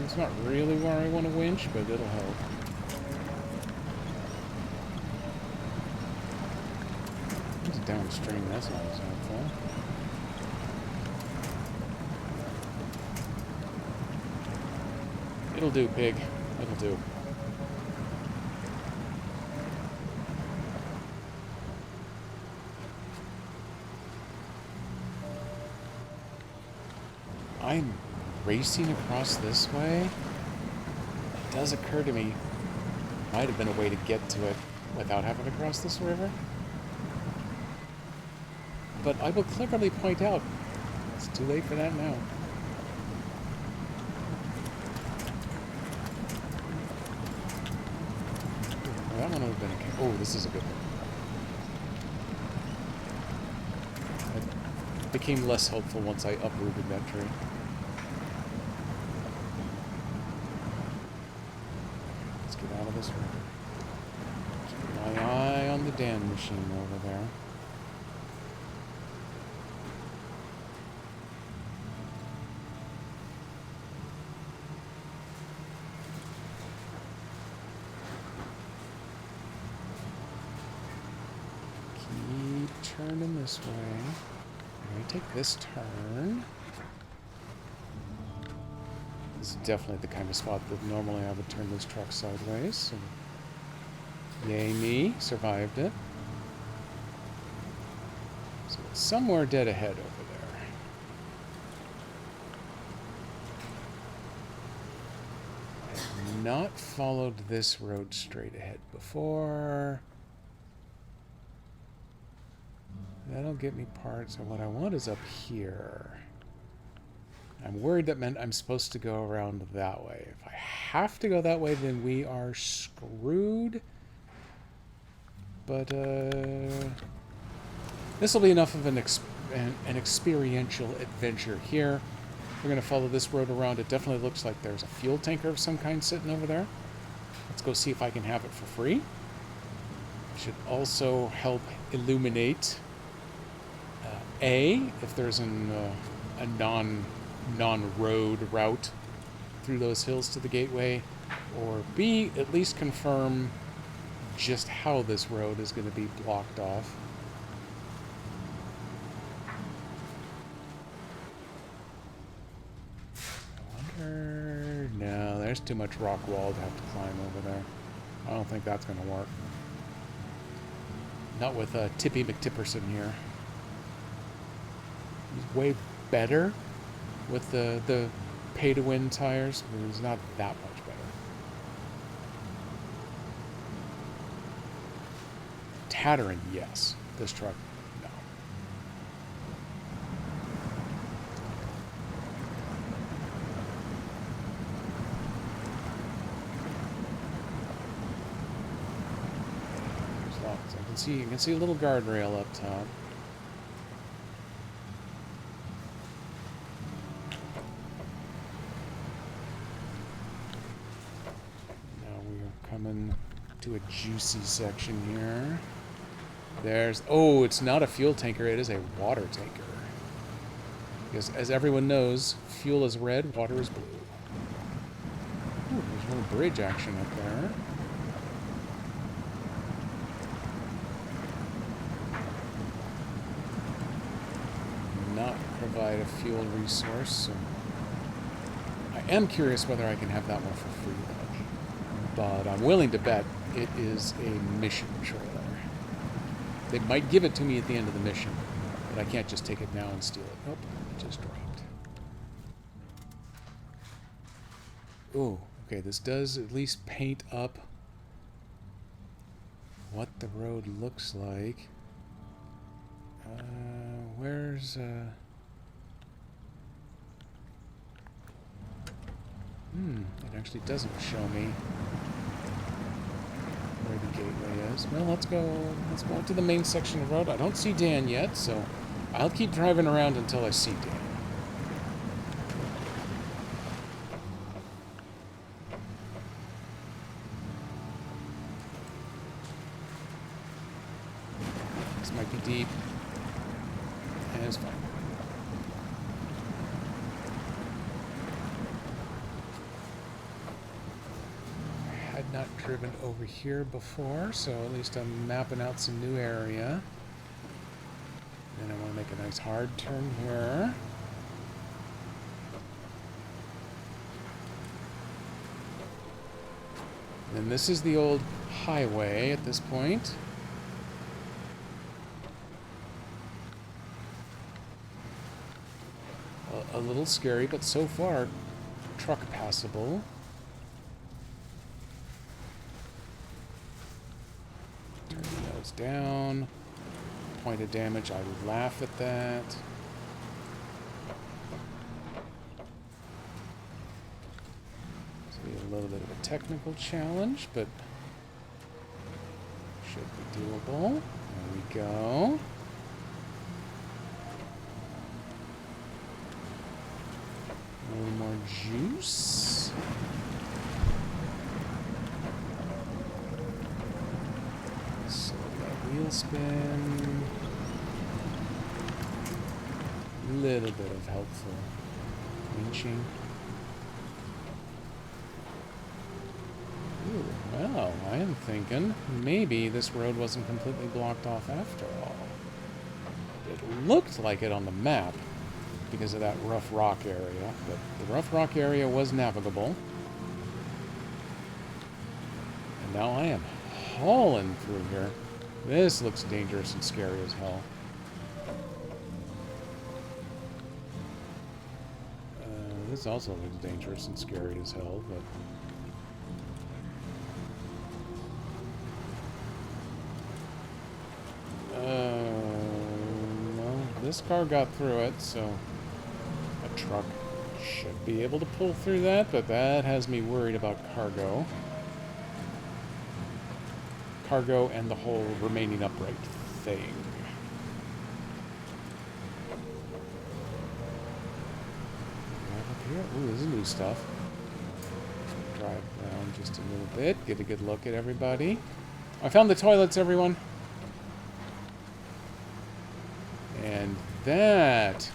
it's not really where I want to winch, but it'll help. It's downstream, that's not as helpful. It'll do, pig. It'll do. I'm racing across this way. It does occur to me, might have been a way to get to it without having to cross this river. But I will cleverly point out, it's too late for that now. That one would have been okay. Oh, this is a good one. It became less helpful once I uprooted that tree. Let's get out of this river. Keep my eye on the Dan machine over there. Turning this way. I'm going to take this turn. This is definitely the kind of spot that normally I would turn this truck sideways. So yay me, survived it. So it's somewhere dead ahead over there. I have not followed this road straight ahead before. That'll get me parts, and what I want is up here. I'm worried that meant I'm supposed to go around that way. If I have to go that way, then we are screwed. But, this will be enough of an experiential adventure here. We're going to follow this road around. It definitely looks like there's a fuel tanker of some kind sitting over there. Let's go see if I can have it for free. Should also help illuminate... A, if there's a non-road route through those hills to the gateway, or B, at least confirm just how this road is going to be blocked off. I wonder... No, there's too much rock wall to have to climb over there. I don't think that's going to work. Not with Tippy McTipperson here. He's way better with the pay-to-win tires, but he's not that much better. Tattering, yes. This truck, no. There's lots. You can see a little guardrail up top. Coming to a juicy section here. There's... Oh, it's not a fuel tanker. It is a water tanker. Because as everyone knows, fuel is red, water is blue. Ooh, there's a little bridge action up there. Not provide a fuel resource, so I am curious whether I can have that one for free though. But I'm willing to bet it is a mission trailer. They might give it to me at the end of the mission, but I can't just take it now and steal it. Nope, it just dropped. Ooh, okay, this does at least paint up what the road looks like. Where's it actually doesn't show me where the gateway is. Well, let's go out to the main section of road. I don't see Dan yet, so I'll keep driving around until I see Dan. This might be deep. And it's fine. Not driven over here before, so at least I'm mapping out some new area. And I want to make a nice hard turn here. And this is the old highway at this point. A little scary, but so far truck passable. Down. Point of damage, I would laugh at that. This will be a little bit of a technical challenge, but should be doable. There we go. A little more juice. Wheel spin. Little bit of helpful winching. Ooh, well, I am thinking maybe this road wasn't completely blocked off after all. It looked like it on the map because of that rough rock area, but the rough rock area was navigable. And now I am hauling through here. This looks dangerous and scary as hell. This also looks dangerous and scary as hell, but... well, this car got through it, so... a truck should be able to pull through that, but that has me worried about cargo. Cargo and the whole remaining upright thing. Up here. Ooh, this is new stuff. Drive around just a little bit, get a good look at everybody. I found the toilets, everyone. And that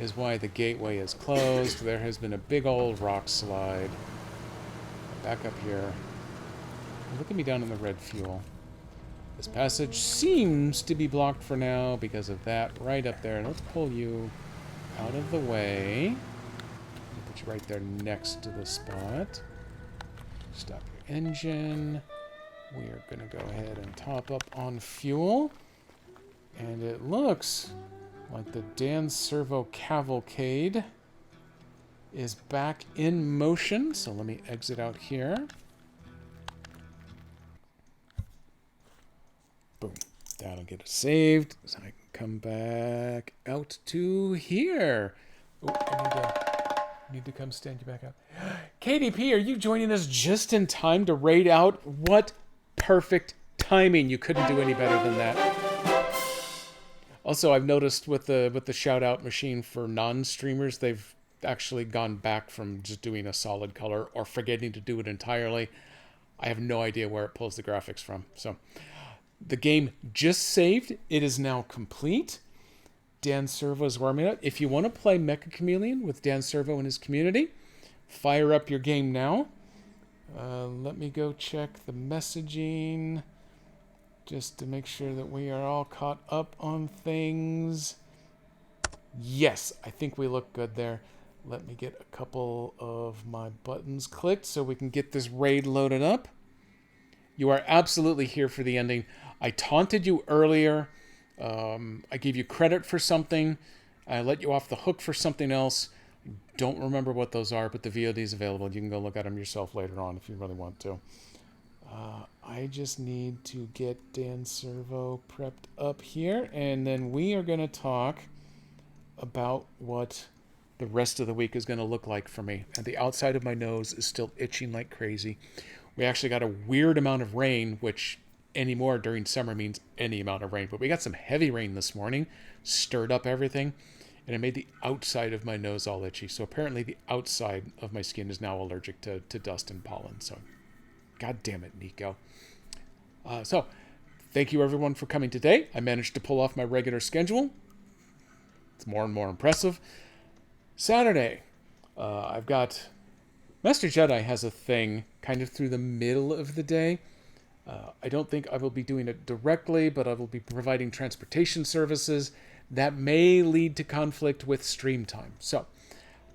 is why the gateway is closed. There has been a big old rock slide. Back up here. Look at me down in the red fuel. This passage seems to be blocked for now because of that right up there. Let's pull you out of the way. Put you right there next to the spot. Stop your engine. We are going to go ahead and top up on fuel. And it looks like the Dan Servo Cavalcade is back in motion. So let me exit out here. Boom. That'll get us saved. So I can come back out to here. Oh, I need to come stand you back up. KDP, are you joining us just in time to raid out? What perfect timing. You couldn't do any better than that. Also, I've noticed with the shout out machine for non-streamers, they've actually gone back from just doing a solid color or forgetting to do it entirely. I have no idea where it pulls the graphics from. So the game just saved. It is now complete. Dan Servo is warming up. If you want to play Mecha Chameleon with Dan Servo and his community, fire up your game now. Let me go check the messaging just to make sure that we are all caught up on things. Yes, I think we look good there. Let me get a couple of my buttons clicked so we can get this raid loaded up. You are absolutely here for the ending. I taunted you earlier. I gave you credit for something. I let you off the hook for something else. Don't remember what those are, but the VOD is available. You can go look at them yourself later on if you really want to. I just need to get Dan Servo prepped up here, and then we are going to talk about what the rest of the week is going to look like for me. And the outside of my nose is still itching like crazy. We actually got a weird amount of rain, which anymore during summer means any amount of rain. But we got some heavy rain this morning, stirred up everything, and it made the outside of my nose all itchy. So apparently the outside of my skin is now allergic to dust and pollen. So God damn it, Nico. So thank you everyone for coming today. I managed to pull off my regular schedule. It's more and more impressive. Saturday, I've got Master Jedi has a thing kind of through the middle of the day. I don't think I will be doing it directly, but I will be providing transportation services that may lead to conflict with stream time. So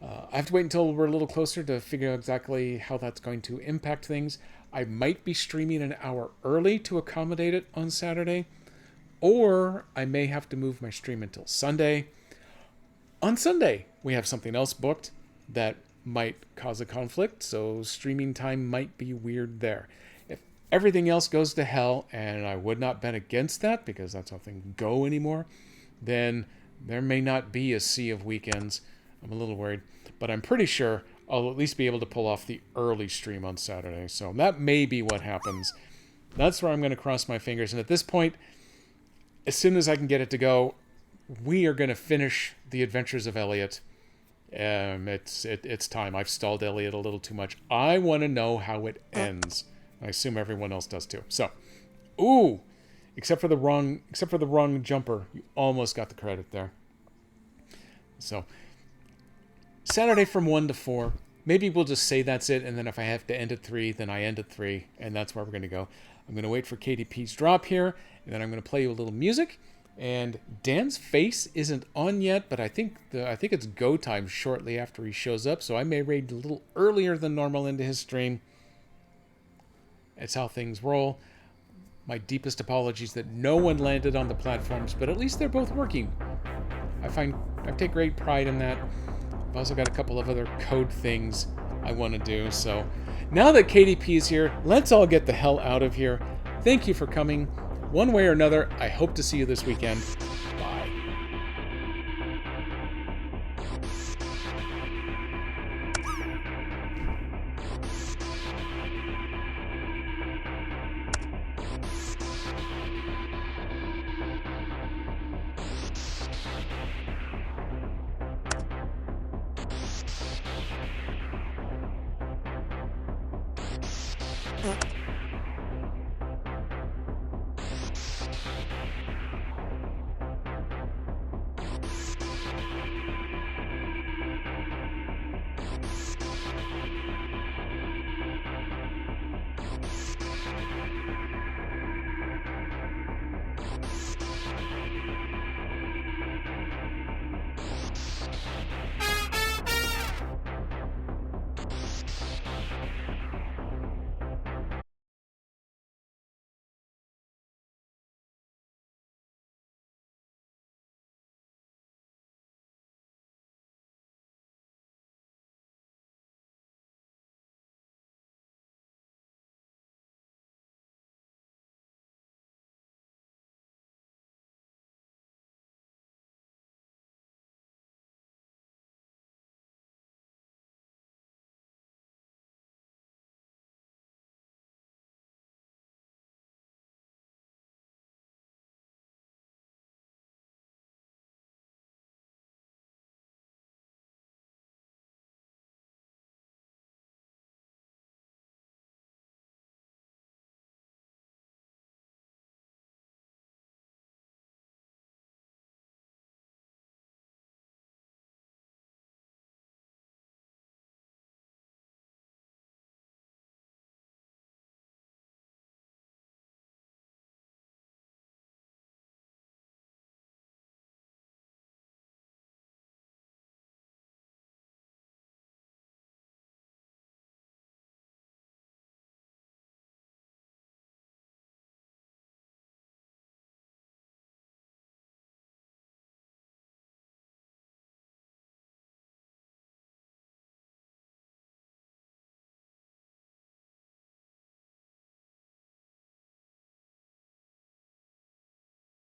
I have to wait until we're a little closer to figure out exactly how that's going to impact things. I might be streaming an hour early to accommodate it on Saturday, or I may have to move my stream until Sunday. On Sunday, we have something else booked that might cause a conflict, so streaming time might be weird there. If everything else goes to hell, and I would not bet against that because that's how things go anymore, then there may not be a sea of weekends. I'm a little worried, but I'm pretty sure I'll at least be able to pull off the early stream on Saturday, so that may be what happens. That's where I'm going to cross my fingers, and at this point, as soon as I can get it to go, we are going to finish the Adventures of Elliot. It's time. I've stalled Elliot a little too much. I want to know how it ends. I assume everyone else does too. So, ooh, except for the wrong jumper, you almost got the credit there. So, Saturday from 1 to 4. Maybe we'll just say that's it, and then if I have to end at 3, then I end at 3, and that's where we're going to go. I'm going to wait for KDP's drop here, and then I'm going to play you a little music. And Dan's face isn't on yet, but I think it's go time shortly after he shows up, so I may raid a little earlier than normal into his stream. It's how things roll. My deepest apologies that no one landed on the platforms, but at least they're both working. I take great pride in that. I've also got a couple of other code things I want to do, so now that KDP is here, let's all get the hell out of here. Thank you for coming. One way or another, I hope to see you this weekend. Bye.